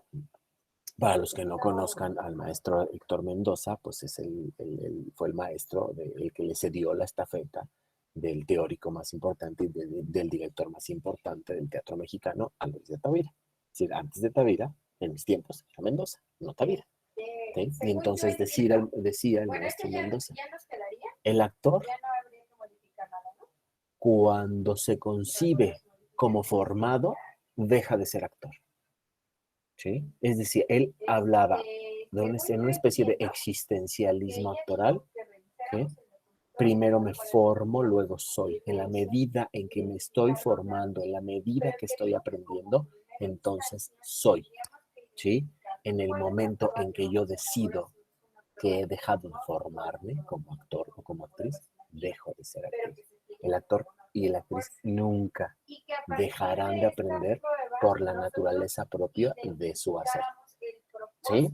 para los que no conozcan al maestro Héctor Mendoza, pues fue el maestro el que le cedió la estafeta del teórico más importante y del director más importante del teatro mexicano, a Luis de Tavira. Es decir, antes de Tavira, en mis tiempos, era Mendoza, no Tavira. ¿Sí? Y entonces decía el maestro Mendoza, el actor, cuando se concibe como formado, deja de ser actor. ¿Sí? Es decir, él hablaba de una especie de existencialismo actoral, ¿sí? Primero me formo, luego soy. En la medida en que me estoy formando, en la medida que estoy aprendiendo, entonces soy, ¿sí? En el momento en que yo decido que he dejado de formarme como actor o como actriz, dejo de ser actriz. El actor y la actriz nunca dejarán de aprender por la naturaleza propia de su hacer. ¿Sí?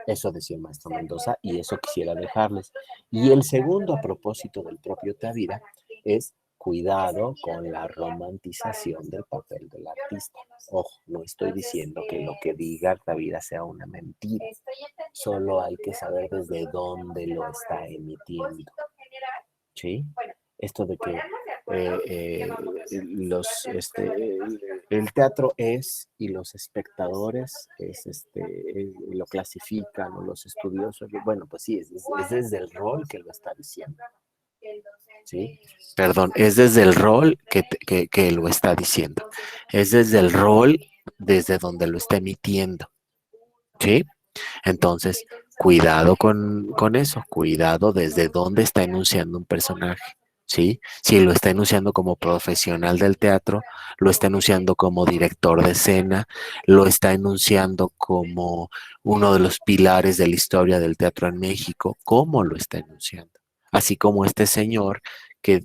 Eso decía el maestro Mendoza y eso quisiera dejarles. Y el segundo, a propósito del propio Tavira, es cuidado con la romantización del papel del artista. Ojo, no estoy diciendo que lo que diga Tavira sea una mentira. Solo hay que saber desde dónde lo está emitiendo. ¿Sí? Esto de que el teatro es y los espectadores lo clasifican, o los estudiosos, bueno, pues sí, es desde el rol que lo está diciendo. ¿Sí? Perdón, es desde el rol que lo está diciendo. Es desde el rol desde donde lo está emitiendo. ¿Sí? Entonces, cuidado con eso, cuidado desde dónde está enunciando un personaje. ¿Sí? Si lo está enunciando como profesional del teatro, lo está enunciando como director de escena, lo está enunciando como uno de los pilares de la historia del teatro en México, ¿cómo lo está enunciando? Así como este señor que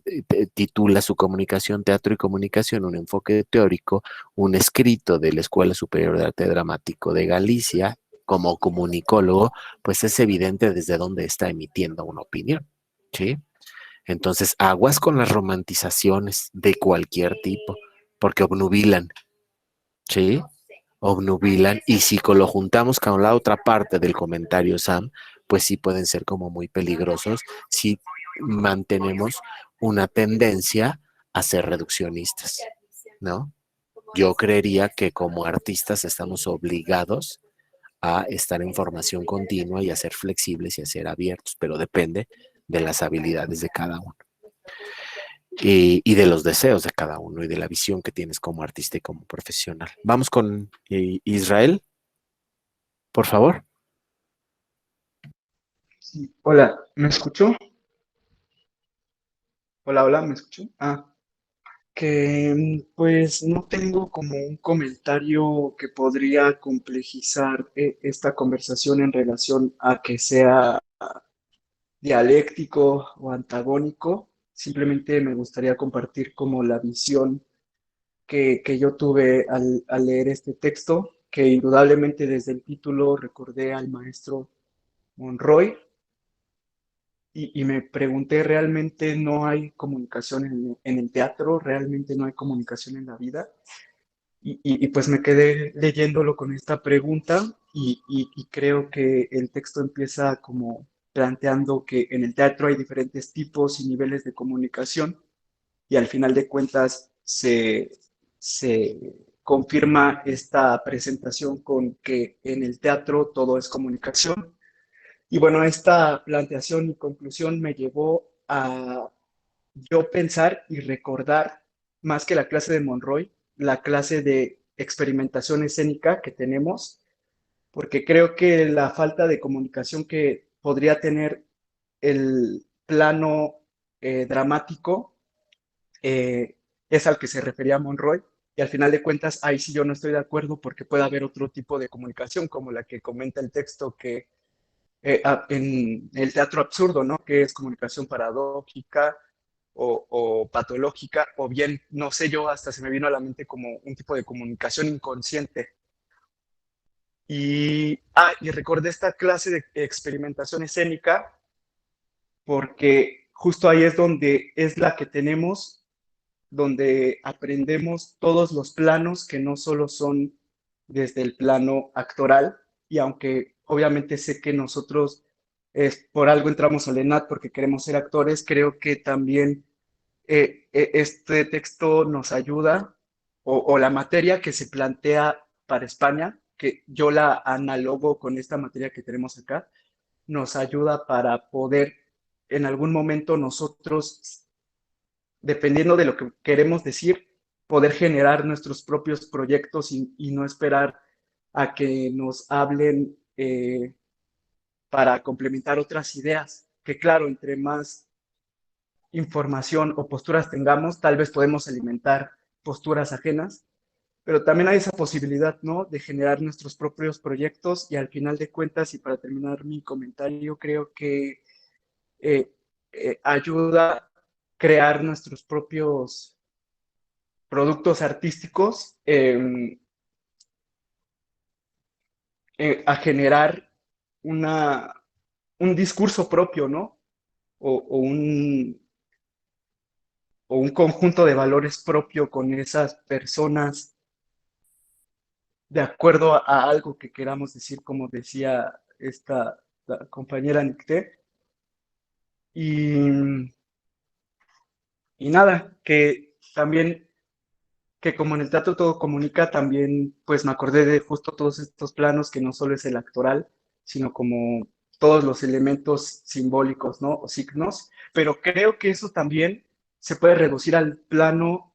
titula su comunicación, teatro y comunicación, un enfoque teórico, un escrito de la Escuela Superior de Arte Dramático de Galicia, como comunicólogo, pues es evidente desde dónde está emitiendo una opinión, ¿sí? Entonces, aguas con las romantizaciones de cualquier tipo, porque obnubilan, ¿sí? Obnubilan, y si lo juntamos con la otra parte del comentario, Sam, pues sí pueden ser como muy peligrosos si mantenemos una tendencia a ser reduccionistas, ¿no? Yo creería que como artistas estamos obligados a estar en formación continua y a ser flexibles y a ser abiertos, pero depende de las habilidades de cada uno y de los deseos de cada uno y de la visión que tienes como artista y como profesional. Vamos con Israel. por favor. Sí, hola, ¿me escuchó? Hola, hola, ¿me escuchó? Pues no tengo como un comentario que podría complejizar esta conversación en relación a que sea dialéctico o antagónico. Simplemente me gustaría compartir como la visión que yo tuve al leer este texto, que indudablemente desde el título recordé al maestro Monroy. Y me pregunté, ¿realmente no hay comunicación en el teatro? ¿Realmente no hay comunicación en la vida? Y pues me quedé leyéndolo con esta pregunta y creo que el texto empieza como planteando que en el teatro hay diferentes tipos y niveles de comunicación y al final de cuentas se confirma esta presentación con que en el teatro todo es comunicación. Y bueno, esta planteación y conclusión me llevó a yo pensar y recordar más que la clase de Monroy, la clase de experimentación escénica que tenemos, porque creo que la falta de comunicación que podría tener el plano dramático eh, es al que se refería Monroy. Y al final de cuentas, ahí sí yo no estoy de acuerdo porque puede haber otro tipo de comunicación, como la que comenta el texto, que en el teatro absurdo, ¿no? Que es comunicación paradójica o patológica, o bien, no sé yo, hasta se me vino a la mente como un tipo de comunicación inconsciente. Y recordé esta clase de experimentación escénica porque justo ahí es donde es la que tenemos, donde aprendemos todos los planos que no solo son desde el plano actoral, y aunque obviamente sé que nosotros por algo entramos al ENAD porque queremos ser actores, creo que también este texto nos ayuda, o la materia que se plantea para España, que yo la analogo con esta materia que tenemos acá, nos ayuda para poder en algún momento nosotros, dependiendo de lo que queremos decir, poder generar nuestros propios proyectos y no esperar a que nos hablen para complementar otras ideas, que claro, entre más información o posturas tengamos, tal vez podemos alimentar posturas ajenas, pero también hay esa posibilidad, ¿no? De generar nuestros propios proyectos y al final de cuentas, y para terminar mi comentario, creo que eh, ayuda a crear nuestros propios productos artísticos, a generar una, un discurso propio, ¿no? O o un conjunto de valores propio con esas personas de acuerdo a algo que queramos decir, como decía esta la compañera Nicté. Y, y nada, que también, que como en el teatro todo comunica, también pues me acordé de justo todos estos planos que no solo es el actoral, sino como todos los elementos simbólicos, ¿no? O signos, pero creo que eso también se puede reducir al plano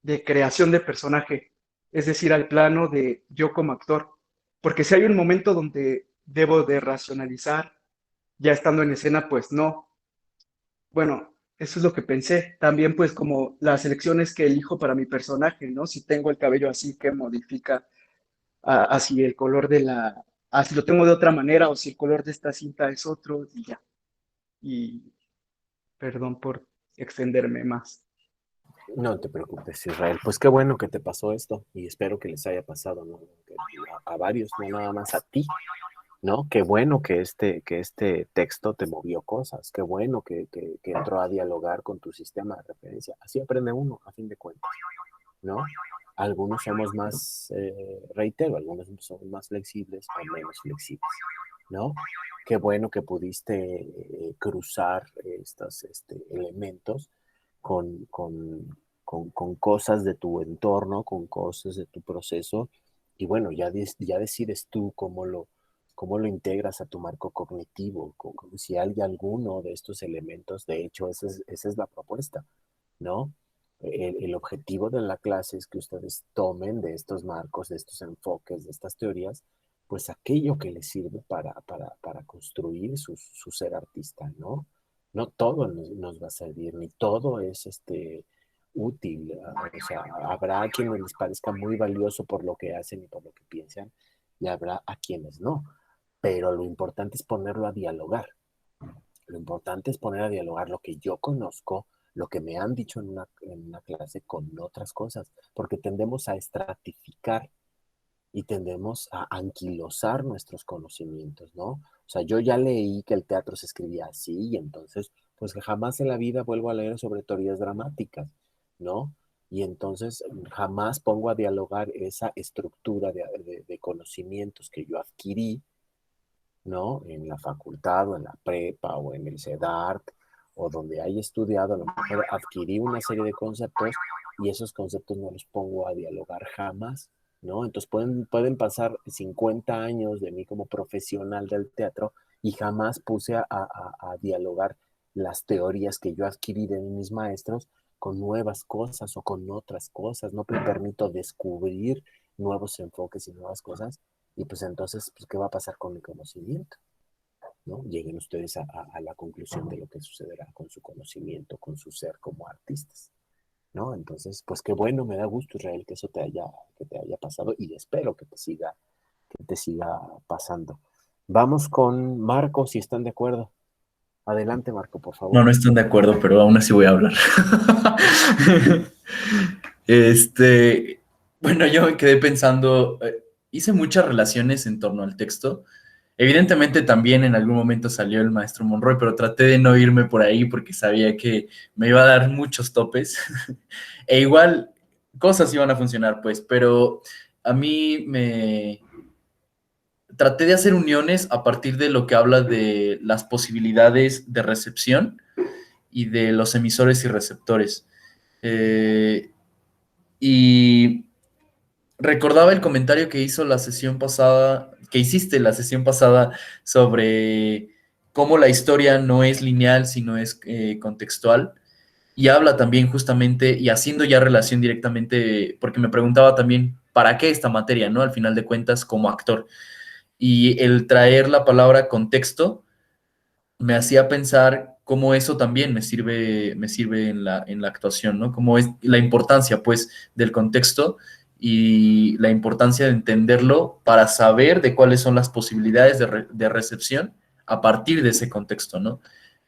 de creación de personaje, es decir, al plano de yo como actor, porque si hay un momento donde debo de racionalizar, ya estando en escena, pues no. Bueno, eso es lo que pensé. También pues como las elecciones que elijo para mi personaje, ¿no? Si tengo el cabello así, que modifica así el color de así lo tengo de otra manera, o si el color de esta cinta es otro, y ya. Y perdón por extenderme más. No te preocupes, Israel. Pues qué bueno que te pasó esto y espero que les haya pasado, ¿no? A varios, no nada más a ti, ¿no? Qué bueno que este texto te movió cosas, qué bueno que entró a dialogar con tu sistema de referencia. Así aprende uno, a fin de cuentas, ¿no? Algunos somos más, reitero, algunos somos más flexibles o menos flexibles, ¿no? Qué bueno que pudiste cruzar estos elementos con cosas de tu entorno, con cosas de tu proceso, y bueno, ya decides tú cómo lo integras a tu marco cognitivo, si hay alguno de estos elementos. De hecho, esa es la propuesta, ¿no? El objetivo de la clase es que ustedes tomen de estos marcos, de estos enfoques, de estas teorías, pues aquello que le sirve para construir su ser artista, ¿no? No todo nos va a servir, ni todo es útil. O sea, habrá a quienes les parezca muy valioso por lo que hacen y por lo que piensan, y habrá a quienes no. Pero lo importante es ponerlo a dialogar. Lo importante es poner a dialogar lo que yo conozco, lo que me han dicho en una clase con otras cosas, porque tendemos a estratificar y tendemos a anquilosar nuestros conocimientos, ¿no? O sea, yo ya leí que el teatro se escribía así y entonces, pues jamás en la vida vuelvo a leer sobre teorías dramáticas, ¿no? Y entonces jamás pongo a dialogar esa estructura de conocimientos que yo adquirí, ¿no? En la facultad o en la prepa o en el CEDART o donde haya estudiado, a lo mejor adquirí una serie de conceptos y esos conceptos no los pongo a dialogar jamás, ¿no? Entonces pueden pasar 50 años de mí como profesional del teatro y jamás puse a dialogar las teorías que yo adquirí de mis maestros con nuevas cosas o con otras cosas, no me permito descubrir nuevos enfoques y nuevas cosas, y pues entonces, pues, ¿qué va a pasar con mi conocimiento? ¿No? Lleguen ustedes a la conclusión de lo que sucederá con su conocimiento, con su ser como artistas, ¿no? Entonces, pues qué bueno, me da gusto, Israel, que eso que te haya pasado y espero que te siga pasando. Vamos con Marco, si están de acuerdo. Adelante, Marco, por favor. No, no están de acuerdo, pero aún así voy a hablar. Bueno, yo me quedé pensando, hice muchas relaciones en torno al texto. Evidentemente también en algún momento salió el maestro Monroy, pero traté de no irme por ahí porque sabía que me iba a dar muchos topes. E igual cosas iban a funcionar, pues, pero a mí me traté de hacer uniones a partir de lo que habla de las posibilidades de recepción y de los emisores y receptores. Y recordaba el comentario que hizo la sesión pasada, que hiciste la sesión pasada sobre cómo la historia no es lineal, sino es contextual. Y habla también justamente, y haciendo ya relación directamente, porque me preguntaba también, ¿para qué esta materia, no? Al final de cuentas, como actor. Y el traer la palabra contexto me hacía pensar cómo eso también me sirve en la actuación, ¿no? Cómo es la importancia, pues, del contexto y la importancia de entenderlo para saber de cuáles son las posibilidades de recepción a partir de ese contexto, ¿no?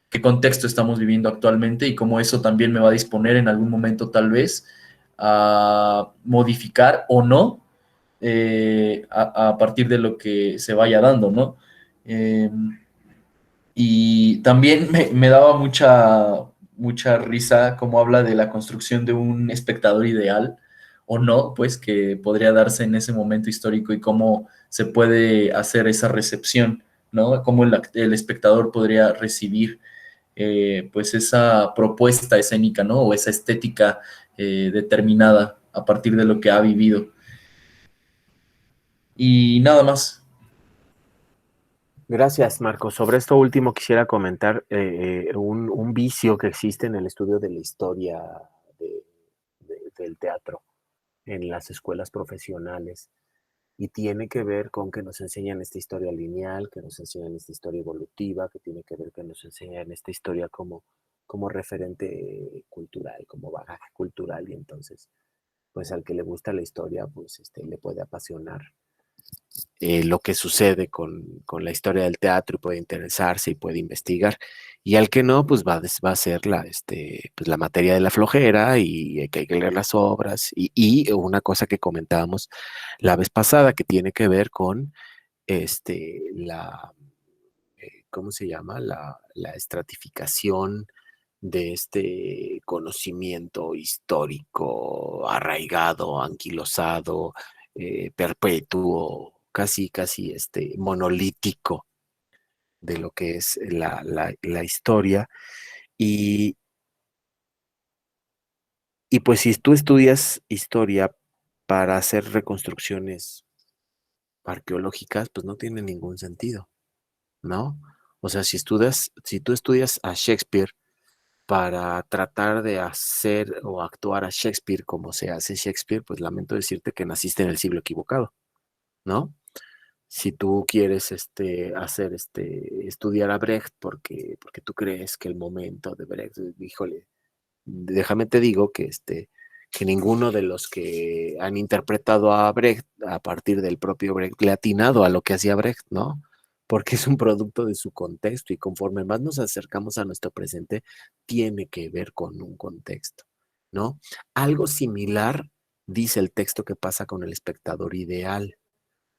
Qué contexto estamos viviendo actualmente y cómo eso también me va a disponer en algún momento tal vez a modificar o no a partir de lo que se vaya dando, ¿no? Y también me daba mucha risa cómo habla de la construcción de un espectador ideal o no, pues que podría darse en ese momento histórico y cómo se puede hacer esa recepción, ¿no? Cómo el espectador podría recibir pues esa propuesta escénica, ¿no? O esa estética determinada a partir de lo que ha vivido. Y nada más. Gracias, Marco. Sobre esto último quisiera comentar un vicio que existe en el estudio de la historia del teatro en las escuelas profesionales y tiene que ver con que nos enseñan esta historia lineal, que nos enseñan esta historia evolutiva, que tiene que ver que nos enseñan esta historia como referente cultural, como bagaje cultural, y entonces, pues al que le gusta la historia, pues le puede apasionar lo que sucede con la historia del teatro y puede interesarse y puede investigar. Y al que no, pues va a ser pues la materia de la flojera y que hay que leer las obras. Y una cosa que comentábamos la vez pasada que tiene que ver con ¿cómo se llama? La estratificación de este conocimiento histórico arraigado, anquilosado, perpetuo, casi monolítico de lo que es la historia. Y, y pues si tú estudias historia para hacer reconstrucciones arqueológicas, pues no tiene ningún sentido, ¿no? O sea, si tú estudias a Shakespeare para tratar de hacer o actuar a Shakespeare como se hace Shakespeare, pues lamento decirte que naciste en el siglo equivocado, ¿no? Si tú quieres estudiar a Brecht porque tú crees que el momento de Brecht, híjole, déjame te digo que ninguno de los que han interpretado a Brecht a partir del propio Brecht le ha atinado a lo que hacía Brecht, ¿no? Porque es un producto de su contexto y conforme más nos acercamos a nuestro presente, tiene que ver con un contexto, ¿no? Algo similar dice el texto que pasa con el espectador ideal.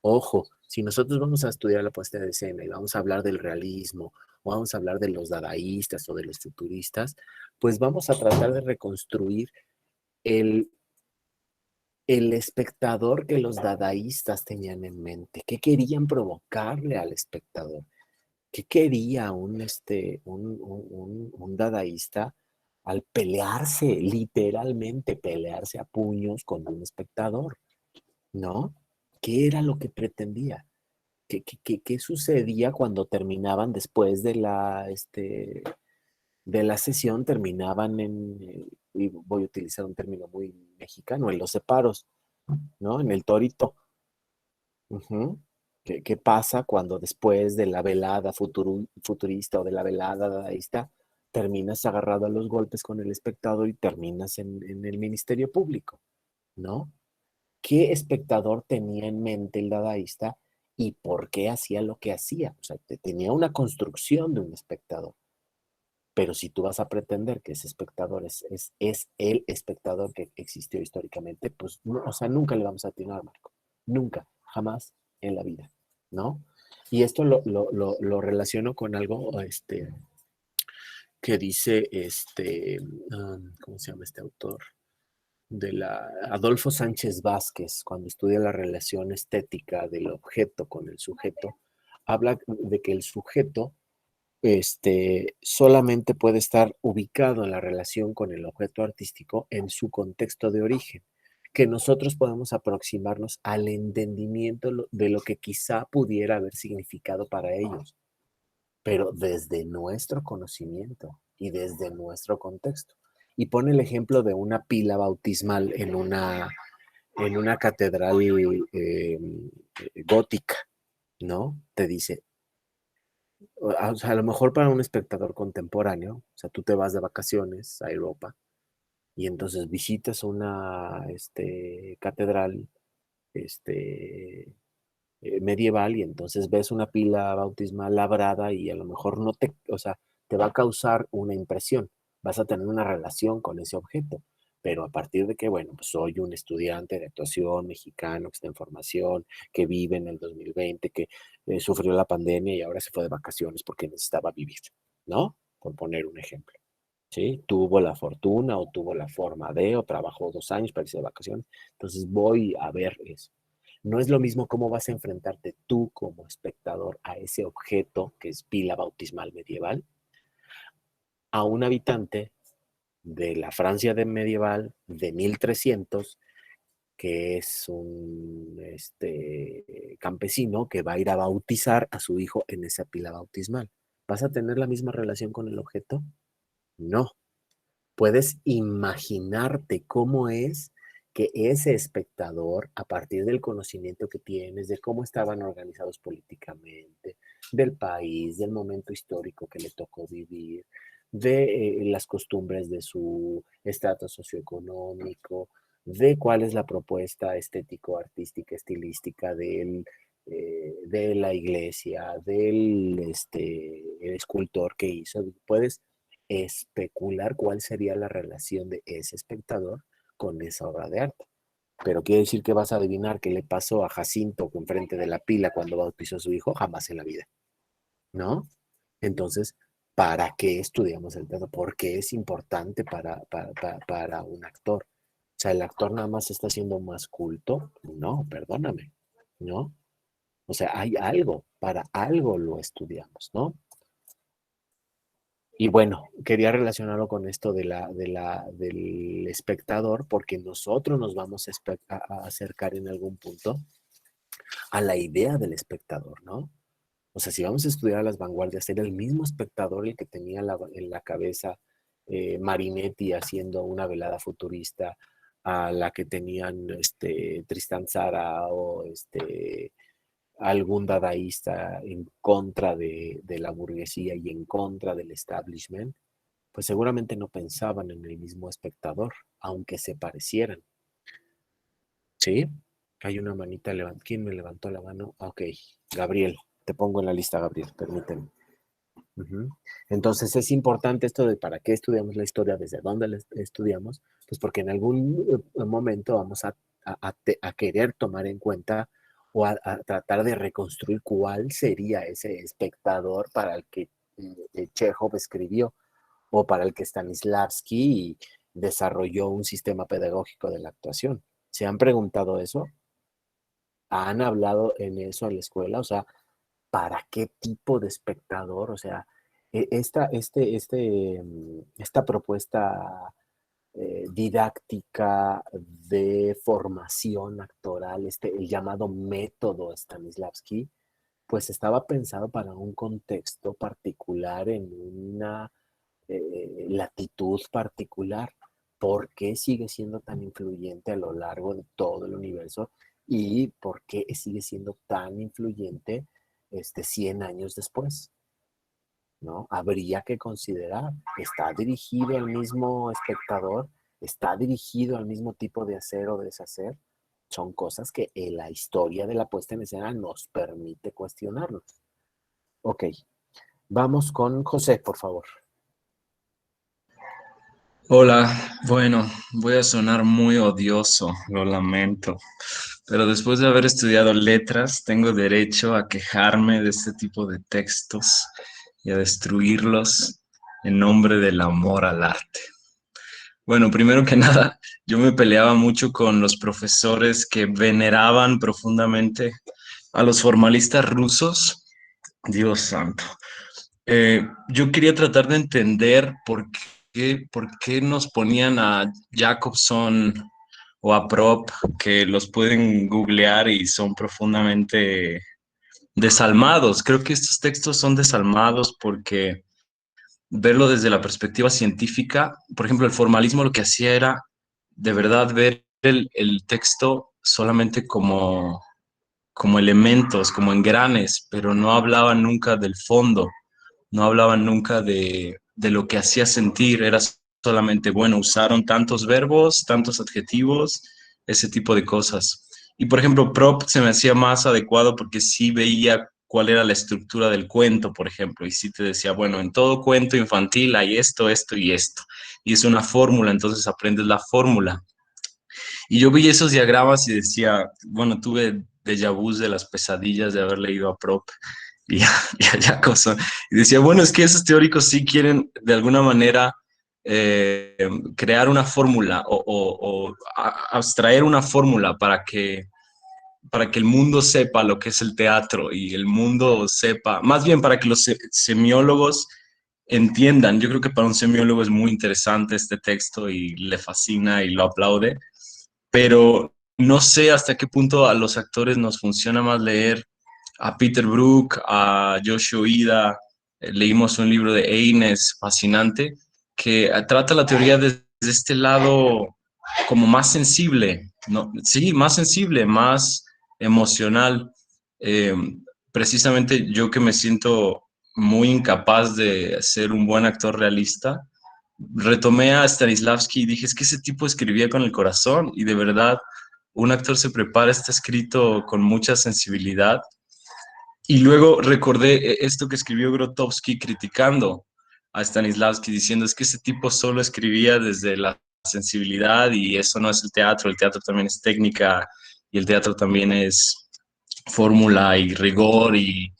Ojo, si nosotros vamos a estudiar la puesta de escena y vamos a hablar del realismo, o vamos a hablar de los dadaístas o de los futuristas, pues vamos a tratar de reconstruir el, el espectador que los dadaístas tenían en mente. ¿Qué querían provocarle al espectador? ¿Qué quería un dadaísta al pelearse, literalmente pelearse a puños con un espectador? ¿No? ¿Qué era lo que pretendía? ¿Qué sucedía cuando terminaban después de la sesión? Terminaban y voy a utilizar un término muy mexicano, en los separos, ¿no? En el torito. Ujú. ¿Qué pasa cuando después de la velada futurista o de la velada dadaísta terminas agarrado a los golpes con el espectador y terminas en el Ministerio Público, ¿no? ¿Qué espectador tenía en mente el dadaísta y por qué hacía lo que hacía? O sea, tenía una construcción de un espectador. Pero si tú vas a pretender que ese espectador es el espectador que existió históricamente, pues, no, o sea, nunca le vamos a atinar, Marco. Nunca, jamás en la vida, ¿no? Y esto lo relaciono con algo que dice, ¿cómo se llama este autor? Adolfo Sánchez Vázquez, cuando estudia la relación estética del objeto con el sujeto, habla de que el sujeto solamente puede estar ubicado en la relación con el objeto artístico en su contexto de origen, que nosotros podemos aproximarnos al entendimiento de lo que quizá pudiera haber significado para ellos, pero desde nuestro conocimiento y desde nuestro contexto. Y pone el ejemplo de una pila bautismal en una catedral gótica, ¿no? Te dice, o sea, a lo mejor para un espectador contemporáneo, o sea, tú te vas de vacaciones a Europa y entonces visitas una catedral medieval y entonces ves una pila bautismal labrada y a lo mejor no te, o sea, te va a causar una impresión, vas a tener una relación con ese objeto, pero a partir de que, bueno, pues soy un estudiante de actuación mexicano que está en formación, que vive en el 2020, que sufrió la pandemia y ahora se fue de vacaciones porque necesitaba vivir, ¿no? Por poner un ejemplo. ¿Sí? Tuvo la fortuna o tuvo la forma de, o trabajó 2 años para irse de vacaciones. Entonces voy a ver eso. No es lo mismo cómo vas a enfrentarte tú como espectador a ese objeto que es pila bautismal medieval, a un habitante de la Francia de medieval de 1300, que es un campesino que va a ir a bautizar a su hijo en esa pila bautismal. ¿Vas a tener la misma relación con el objeto? No. Puedes imaginarte cómo es que ese espectador, a partir del conocimiento que tienes, de cómo estaban organizados políticamente, del país, del momento histórico que le tocó vivir, de las costumbres de su estrato socioeconómico, de cuál es la propuesta estético-artística, estilística de la iglesia, del el escultor que hizo. Puedes especular cuál sería la relación de ese espectador con esa obra de arte. Pero quiere decir que vas a adivinar qué le pasó a Jacinto enfrente de la pila cuando bautizó a su hijo, jamás en la vida, ¿no? Entonces, ¿para qué estudiamos el teatro? ¿Por qué es importante para un actor? O sea, ¿el actor nada más está siendo más culto? No, perdóname, ¿no? O sea, hay algo, para algo lo estudiamos, ¿no? Y bueno, quería relacionarlo con esto del espectador, porque nosotros nos vamos a acercar en algún punto a la idea del espectador, ¿no? O sea, si vamos a estudiar a las vanguardias, era el mismo espectador el que tenía en la cabeza Marinetti haciendo una velada futurista, a la que tenían Tristán Tzara o algún dadaísta en contra de la burguesía y en contra del establishment, pues seguramente no pensaban en el mismo espectador, aunque se parecieran. ¿Sí? Hay una manita levantada. ¿Quién me levantó la mano? Ok, Gabriel. Te pongo en la lista, Gabriel. Permíteme. Entonces es importante esto de para qué estudiamos la historia, desde dónde la estudiamos, pues porque en algún momento vamos a querer tomar en cuenta o a tratar de reconstruir cuál sería ese espectador para el que Chekhov escribió o para el que Stanislavski desarrolló un sistema pedagógico de la actuación. ¿Se han preguntado eso? ¿Han hablado en eso en la escuela? O sea, ¿para qué tipo de espectador? O sea, esta propuesta didáctica de formación actoral, el llamado método Stanislavski, pues estaba pensado para un contexto particular, en una latitud particular. ¿Por qué sigue siendo tan influyente a lo largo de todo el universo? ¿Y por qué sigue siendo tan influyente 100 años después? ¿No? Habría que considerar, ¿está dirigido al mismo espectador? ¿Está dirigido al mismo tipo de hacer o deshacer? Son cosas que en la historia de la puesta en escena nos permite cuestionarnos. Ok, vamos con José, por favor. Hola, bueno, voy a sonar muy odioso, lo lamento, pero después de haber estudiado letras, tengo derecho a quejarme de este tipo de textos y a destruirlos en nombre del amor al arte. Bueno, primero que nada, yo me peleaba mucho con los profesores que veneraban profundamente a los formalistas rusos. Dios santo. Yo quería tratar de entender por qué nos ponían a Jacobson o a Prop, que los pueden googlear y son profundamente desalmados. Creo que estos textos son desalmados porque verlo desde la perspectiva científica, por ejemplo, el formalismo lo que hacía era de verdad ver el texto solamente como elementos, como engranes, pero no hablaban nunca del fondo, no hablaban nunca de lo que hacía sentir, era solamente, bueno, usaron tantos verbos, tantos adjetivos, ese tipo de cosas. Y por ejemplo, Prop se me hacía más adecuado porque sí veía cuál era la estructura del cuento, por ejemplo, y sí te decía, bueno, en todo cuento infantil hay esto, esto y esto, y es una fórmula, entonces aprendes la fórmula. Y yo vi esos diagramas y decía, bueno, tuve déjà vus de las pesadillas de haber leído a Prop y a Jacobson. Y decía, bueno, es que esos teóricos sí quieren de alguna manera crear una fórmula o abstraer una fórmula para que el mundo sepa lo que es el teatro y el mundo sepa, más bien para que los semiólogos entiendan. Yo creo que para un semiólogo es muy interesante este texto y le fascina y lo aplaude, pero no sé hasta qué punto a los actores nos funciona más leer a Peter Brook, a Joshua Ida. Leímos un libro de Eynes fascinante que trata la teoría desde este lado como más sensible, ¿no? Sí, más sensible, más emocional. Precisamente yo que me siento muy incapaz de ser un buen actor realista, retomé a Stanislavski y dije, es que ese tipo escribía con el corazón y de verdad un actor se prepara, está escrito con mucha sensibilidad. Y luego recordé esto que escribió Grotowski criticando a Stanislavski, diciendo es que ese tipo solo escribía desde la sensibilidad y eso no es el teatro también es técnica y el teatro también es fórmula y rigor y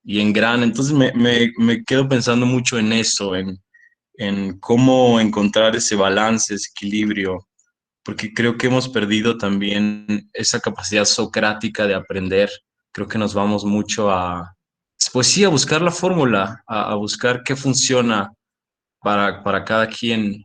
engrana. Entonces me quedo pensando mucho en eso, en cómo encontrar ese balance, ese equilibrio, porque creo que hemos perdido también esa capacidad socrática de aprender. Creo que nos vamos mucho pues sí, a buscar la fórmula, a buscar qué funciona para cada quien.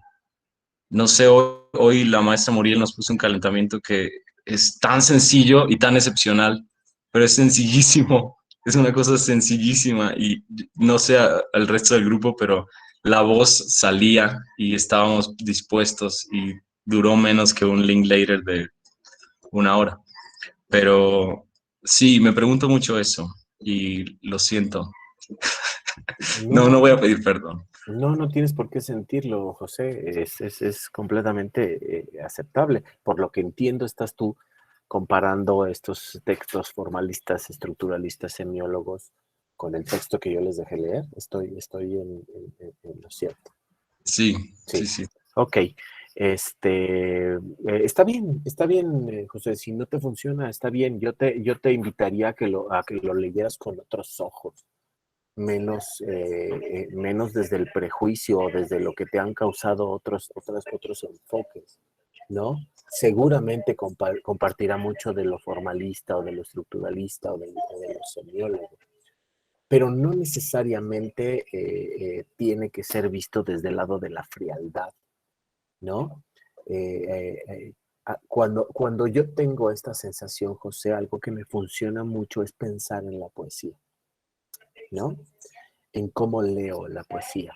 No sé, hoy la maestra Muriel nos puso un calentamiento que es tan sencillo y tan excepcional, pero es sencillísimo, es una cosa sencillísima y no sé al resto del grupo, pero la voz salía y estábamos dispuestos y duró menos que un Linklater de 1 hora. Pero Sí, me pregunto mucho eso y lo siento. No, No voy a pedir perdón. no tienes por qué sentirlo, José. Es completamente aceptable. Por lo que entiendo, estás tú comparando estos textos formalistas, estructuralistas, semiólogos, con el texto que yo les dejé leer. Estoy en lo cierto. Sí, Sí. sí, sí. Ok. Está bien, José. Si no te funciona, está bien. Yo te invitaría a que lo leyeras con otros ojos. Menos desde el prejuicio o desde lo que te han causado otros enfoques, ¿no? Seguramente compartirá mucho de lo formalista o de lo estructuralista o de lo semiólogo, pero no necesariamente tiene que ser visto desde el lado de la frialdad, ¿no? Cuando yo tengo esta sensación, José, algo que me funciona mucho es pensar en la poesía, ¿no? En cómo leo la poesía,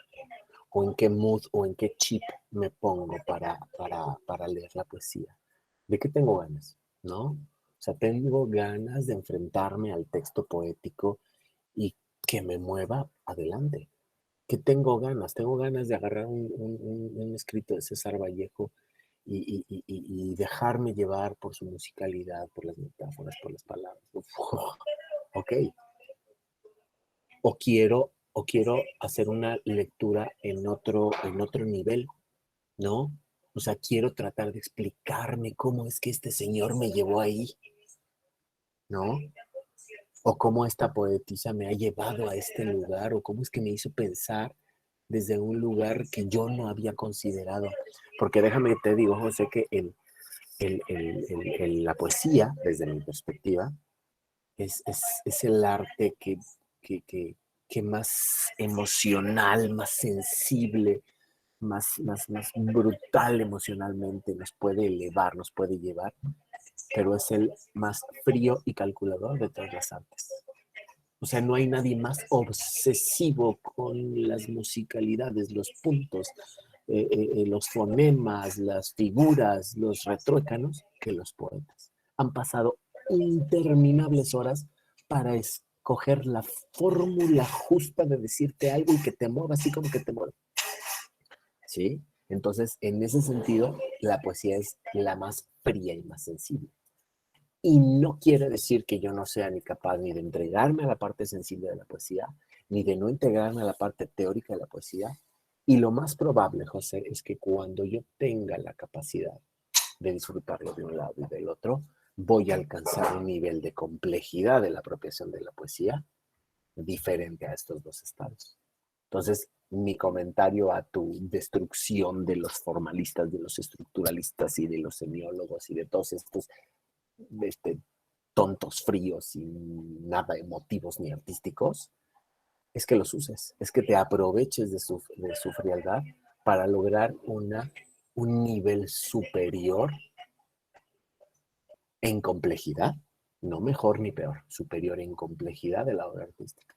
o en qué mood o en qué chip me pongo para leer la poesía. ¿De qué tengo ganas? ¿No? O sea, tengo ganas de enfrentarme al texto poético y que me mueva adelante. ¿Qué tengo ganas? Tengo ganas de agarrar un escrito de César Vallejo y dejarme llevar por su musicalidad, por las metáforas, por las palabras. Uf, ok. O quiero hacer una lectura en otro nivel, ¿no? O sea, quiero tratar de explicarme cómo es que este señor me llevó ahí, ¿no? O cómo esta poetisa me ha llevado a este lugar, o cómo es que me hizo pensar desde un lugar que yo no había considerado. Porque déjame que te digo, José, que la poesía, desde mi perspectiva, es el arte que, que, que más emocional, más sensible, más brutal emocionalmente nos puede elevar, nos puede llevar, pero es el más frío y calculador de todas las artes. O sea, no hay nadie más obsesivo con las musicalidades, los puntos, los fonemas, las figuras, los retruécanos, que los poetas. Han pasado interminables horas para escoger la fórmula justa de decirte algo y que te mueva así como que te mueve. ¿Sí? Entonces, en ese sentido, la poesía es la más fría y más sensible. Y no quiere decir que yo no sea ni capaz ni de entregarme a la parte sensible de la poesía, ni de no integrarme a la parte teórica de la poesía. Y lo más probable, José, es que cuando yo tenga la capacidad de disfrutarlo de un lado y del otro, voy a alcanzar un nivel de complejidad de la apropiación de la poesía diferente a estos dos estados. Entonces, mi comentario a tu destrucción de los formalistas, de los estructuralistas y de los semiólogos y de todos estos tontos fríos y nada emotivos ni artísticos, es que los uses, es que te aproveches de su frialdad para lograr un nivel superior en complejidad, no mejor ni peor, superior en complejidad de la obra artística.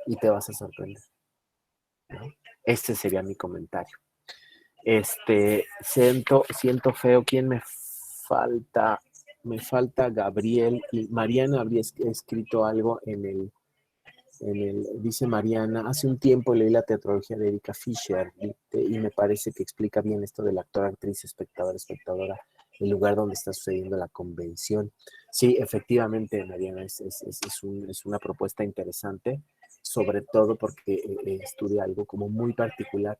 Y te vas a sorprender, ¿no? Este sería mi comentario. Siento feo. ¿Quién me falta? Me falta Gabriel y Mariana habría escrito algo dice Mariana, hace un tiempo leí la teatrología de Erika Fisher y me parece que explica bien esto del actor, actriz, espectador, espectadora, el lugar donde está sucediendo la convención. Sí, efectivamente, Mariana, es una propuesta interesante, sobre todo porque estudia algo como muy particular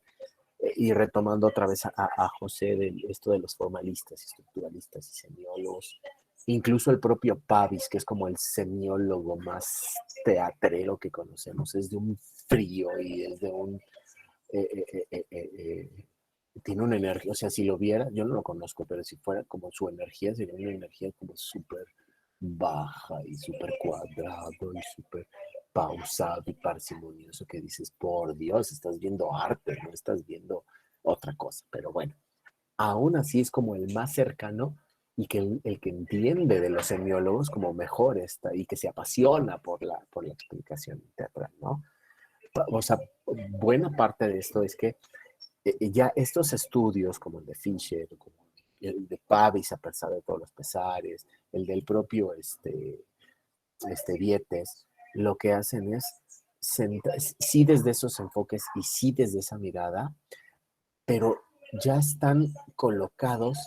y retomando otra vez a José de esto de los formalistas, estructuralistas y semiólogos, incluso el propio Pavis, que es como el semiólogo más teatrero que conocemos, es de un frío y es de un... tiene una energía, o sea, si lo viera, yo no lo conozco, pero si fuera como su energía, sería una energía como súper baja y súper cuadrado y súper pausado y parsimonioso, que dices, por Dios, estás viendo arte, no estás viendo otra cosa. Pero bueno, aún así es como el más cercano y que el que entiende de los semiólogos como mejor está y que se apasiona por la explicación teatral, ¿no? O sea, buena parte de esto es que ya estos estudios como el de Fisher, como el de Pavis, a pesar de todos los pesares, el del propio dietes, lo que hacen es, sí desde esos enfoques y sí desde esa mirada, pero ya están colocados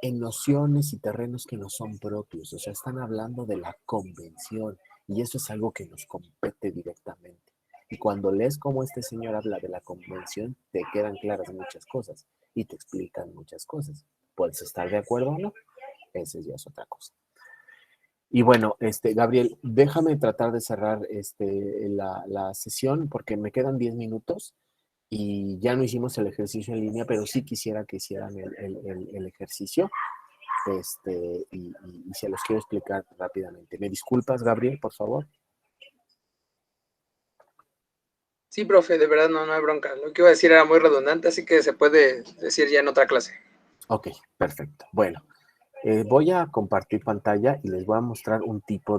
en nociones y terrenos que no son propios, o sea, están hablando de la convención y eso es algo que nos compete directamente. Y cuando lees cómo este señor habla de la convención, te quedan claras muchas cosas y te explican muchas cosas. ¿Puedes estar de acuerdo o no? Esa ya es otra cosa. Y bueno, Gabriel, déjame tratar de cerrar la sesión porque me quedan 10 minutos y ya no hicimos el ejercicio en línea, pero sí quisiera que hicieran el ejercicio y se los quiero explicar rápidamente. ¿Me disculpas, Gabriel, por favor? Sí, profe, de verdad no hay bronca. Lo que iba a decir era muy redundante, así que se puede decir ya en otra clase. Ok, perfecto. Bueno, voy a compartir pantalla y les voy a mostrar un tipo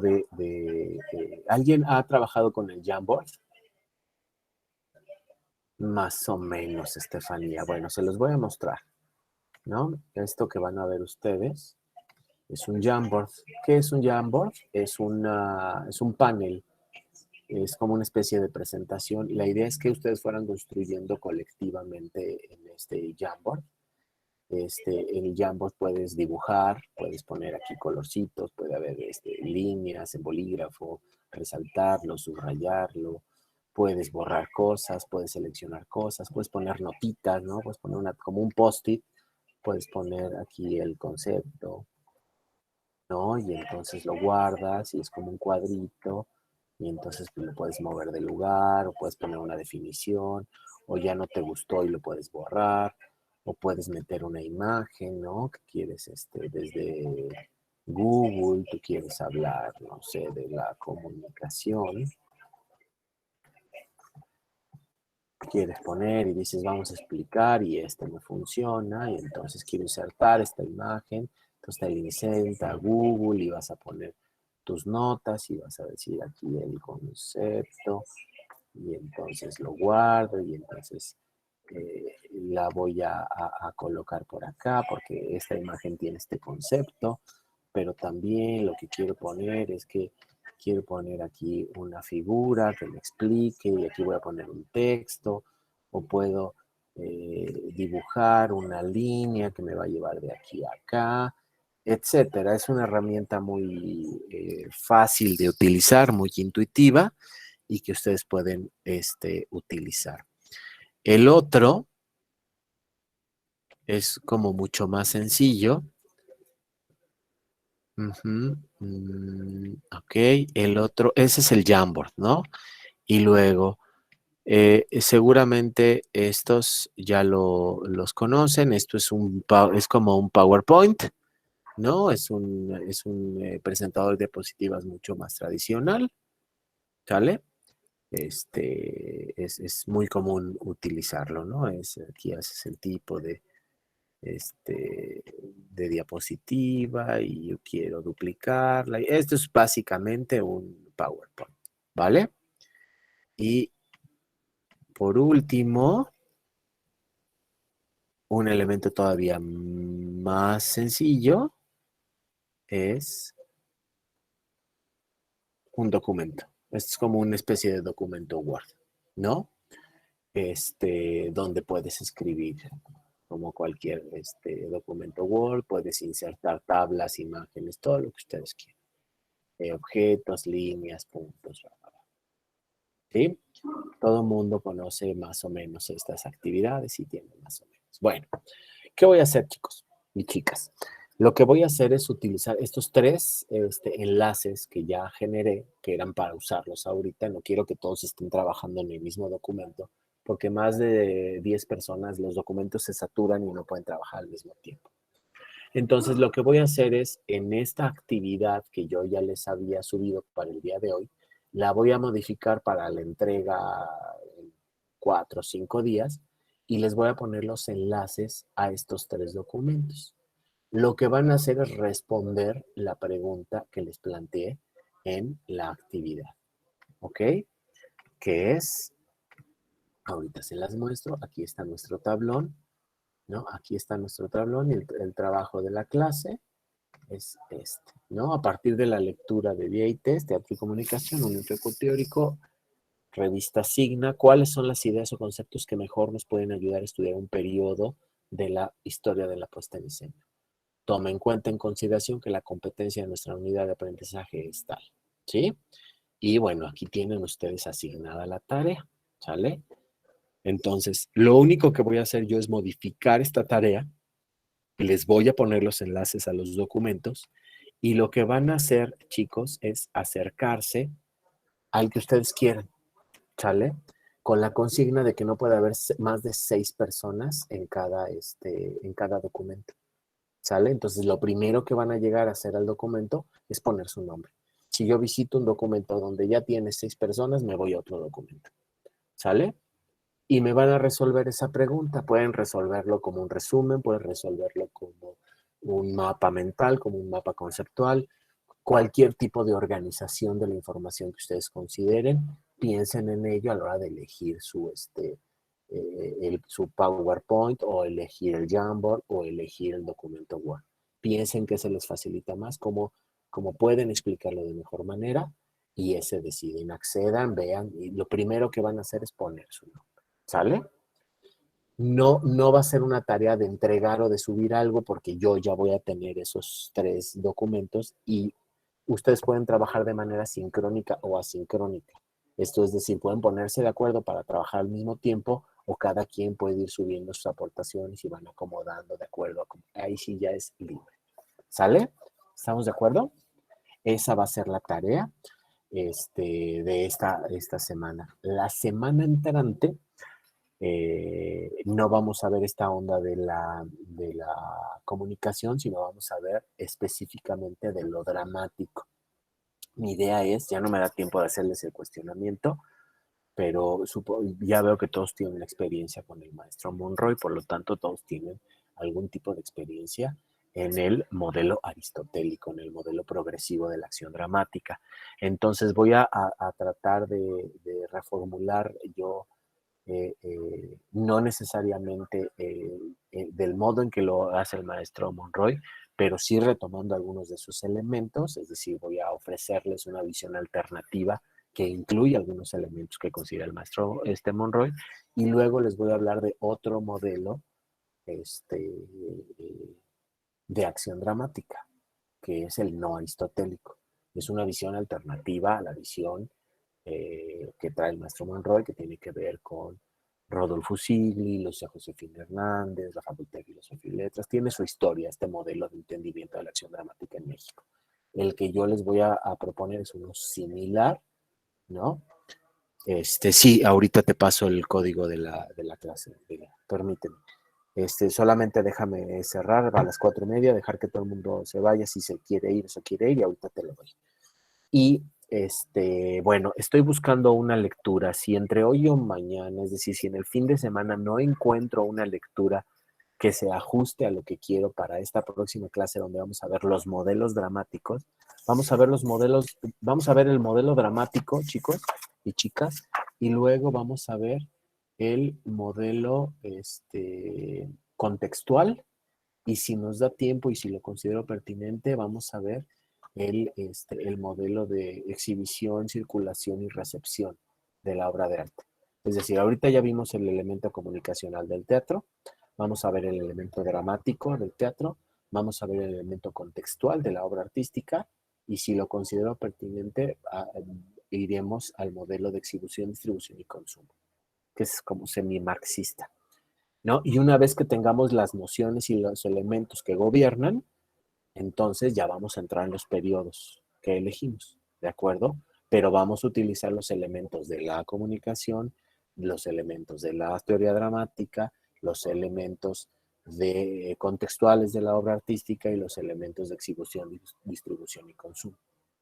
¿Alguien ha trabajado con el Jamboard? Más o menos, Estefanía. Bueno, se los voy a mostrar, ¿no? Esto que van a ver ustedes es un Jamboard. ¿Qué es un Jamboard? Es un panel. Es como una especie de presentación. La idea es que ustedes fueran construyendo colectivamente en este Jamboard. En el Jamboard puedes dibujar, puedes poner aquí colorcitos, puede haber líneas en bolígrafo, resaltarlo, subrayarlo, puedes borrar cosas, puedes seleccionar cosas, puedes poner notitas, ¿no? Puedes poner como un post-it, puedes poner aquí el concepto, ¿no? Y entonces lo guardas y es como un cuadrito y entonces pues, lo puedes mover de lugar o puedes poner una definición o ya no te gustó y lo puedes borrar o puedes meter una imagen, ¿no? Que quieres desde Google, tú quieres hablar, no sé, de la comunicación. Quieres poner y dices vamos a explicar y no funciona y entonces quiero insertar esta imagen, entonces te inserta a Google y vas a poner tus notas y vas a decir aquí el concepto y entonces lo guardo y entonces la voy a colocar por acá porque esta imagen tiene este concepto, pero también lo que quiero poner es que quiero poner aquí una figura que me explique y aquí voy a poner un texto o puedo dibujar una línea que me va a llevar de aquí a acá, etcétera. Es una herramienta muy fácil de utilizar, muy intuitiva y que ustedes pueden utilizar. El otro es como mucho más sencillo. Ok, el otro, ese es el Jamboard, ¿no? Y luego, seguramente estos ya los conocen. Esto es como un PowerPoint, ¿no? Es un presentador de diapositivas mucho más tradicional, ¿sale? Es muy común utilizarlo, ¿no? Aquí haces el tipo de diapositiva y yo quiero duplicarla. Esto es básicamente un PowerPoint, ¿vale? Y por último, un elemento todavía más sencillo es un documento. Esto es como una especie de documento Word, ¿no? Donde puedes escribir como cualquier documento Word, puedes insertar tablas, imágenes, todo lo que ustedes quieran. Objetos, líneas, puntos, ¿sí? Todo el mundo conoce más o menos estas actividades y tiene más o menos. Bueno, ¿qué voy a hacer, chicos y chicas? Lo que voy a hacer es utilizar estos tres enlaces que ya generé, que eran para usarlos ahorita. No quiero que todos estén trabajando en el mismo documento, porque más de 10 personas, los documentos se saturan y no pueden trabajar al mismo tiempo. Entonces, lo que voy a hacer es, en esta actividad que yo ya les había subido para el día de hoy, la voy a modificar para la entrega en 4 o 5 días y les voy a poner los enlaces a estos tres documentos. Lo que van a hacer es responder la pregunta que les planteé en la actividad, ¿ok? Que es, ahorita se las muestro, aquí está nuestro tablón, ¿no? Aquí está nuestro tablón y el trabajo de la clase. es este, ¿no? A partir de la lectura de Vía y Test, Teatro y Comunicación, un enfoque teórico, revista Signa, ¿cuáles son las ideas o conceptos que mejor nos pueden ayudar a estudiar un periodo de la historia de la puesta en escena? Toma en cuenta en consideración que la competencia de nuestra unidad de aprendizaje es tal, ¿sí? Y bueno, aquí tienen ustedes asignada la tarea, ¿sale? Entonces, lo único que voy a hacer yo es modificar esta tarea, les voy a poner los enlaces a los documentos y lo que van a hacer, chicos, es acercarse al que ustedes quieran, ¿sale? Con la consigna de que no puede haber más de 6 personas en cada documento, ¿sale? Entonces, lo primero que van a llegar a hacer al documento es poner su nombre. Si yo visito un documento donde ya tiene 6 personas, me voy a otro documento, ¿sale? Y me van a resolver esa pregunta. Pueden resolverlo como un resumen, pueden resolverlo como un mapa mental, como un mapa conceptual, cualquier tipo de organización de la información que ustedes consideren. Piensen en ello a la hora de elegir su PowerPoint o elegir el Jamboard o elegir el documento Word. Piensen que se les facilita más, cómo pueden explicarlo de mejor manera y ese deciden, accedan, vean y lo primero que van a hacer es poner su nombre. ¿Sale? No va a ser una tarea de entregar o de subir algo porque yo ya voy a tener esos 3 documentos y ustedes pueden trabajar de manera sincrónica o asincrónica. Esto es decir, pueden ponerse de acuerdo para trabajar al mismo tiempo o cada quien puede ir subiendo sus aportaciones y van acomodando de acuerdo a ahí sí ya es libre. ¿Sale? ¿Estamos de acuerdo? Esa va a ser la tarea de esta semana. La semana entrante no vamos a ver esta onda de la comunicación, sino vamos a ver específicamente de lo dramático. Mi idea es, ya no me da tiempo de hacerles el cuestionamiento, pero ya veo que todos tienen experiencia con el maestro Monroy, por lo tanto todos tienen algún tipo de experiencia en el modelo aristotélico, en el modelo progresivo de la acción dramática. Entonces voy a tratar de reformular yo no necesariamente del modo en que lo hace el maestro Monroy, pero sí retomando algunos de sus elementos, es decir, voy a ofrecerles una visión alternativa que incluye algunos elementos que considera el maestro Monroy, y luego les voy a hablar de otro modelo de acción dramática, que es el no aristotélico. Es una visión alternativa a la visión que trae el maestro Monroy, que tiene que ver con Rodolfo Sigli, Lucia Josefina Hernández, la Facultad de Filosofía y Letras. Tiene su historia, este modelo de entendimiento de la acción dramática en México. El que yo les voy a proponer es uno similar, ¿no? Sí, ahorita te paso el código de la clase, permíteme. Solamente déjame cerrar a las 4:30, dejar que todo el mundo se vaya, si se quiere ir, y ahorita te lo doy. Y bueno, estoy buscando una lectura. Si entre hoy o mañana, es decir, si en el fin de semana no encuentro una lectura que se ajuste a lo que quiero para esta próxima clase donde vamos a ver los modelos dramáticos, vamos a ver el modelo dramático, chicos y chicas, y luego vamos a ver el modelo contextual, y si nos da tiempo y si lo considero pertinente, vamos a ver el modelo de exhibición, circulación y recepción de la obra de arte. Es decir, ahorita ya vimos el elemento comunicacional del teatro, vamos a ver el elemento dramático del teatro, vamos a ver el elemento contextual de la obra artística, y si lo considero pertinente, iremos al modelo de exhibición, distribución y consumo, que es como semi-marxista, ¿no? Y una vez que tengamos las nociones y los elementos que gobiernan, entonces ya vamos a entrar en los periodos que elegimos, ¿de acuerdo? Pero vamos a utilizar los elementos de la comunicación, los elementos de la teoría dramática, los elementos contextuales de la obra artística y los elementos de exhibición, distribución y consumo,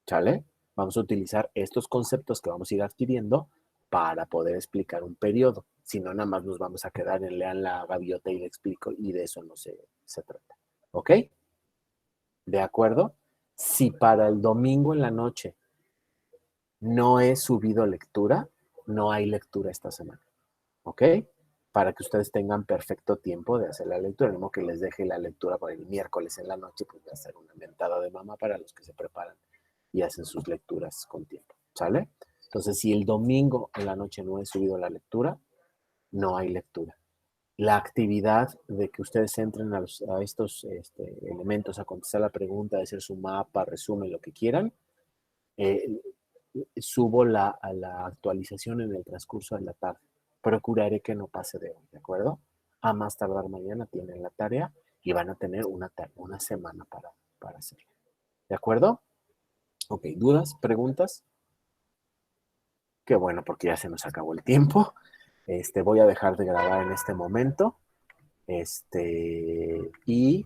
¿sale? Vamos a utilizar estos conceptos que vamos a ir adquiriendo para poder explicar un periodo. Si no, nada más nos vamos a quedar en lean la gaviota y le explico, y de eso no se trata. ¿Ok? ¿De acuerdo? Si para el domingo en la noche no he subido lectura, no hay lectura esta semana. ¿Ok? para que ustedes tengan perfecto tiempo de hacer la lectura. No que les deje la lectura para el miércoles en la noche, pues va a ser una mentada de mamá para los que se preparan y hacen sus lecturas con tiempo, ¿sale? Entonces, si el domingo en la noche no he subido la lectura, no hay lectura. La actividad de que ustedes entren a estos elementos, a contestar la pregunta, a hacer su mapa, resumen, lo que quieran, subo a la actualización en el transcurso de la tarde. Procuraré que no pase de hoy, ¿de acuerdo? A más tardar mañana tienen la tarea y van a tener una semana para hacerla. ¿De acuerdo? Ok, ¿dudas? ¿Preguntas? Qué bueno, porque ya se nos acabó el tiempo. Voy a dejar de grabar en este momento. Y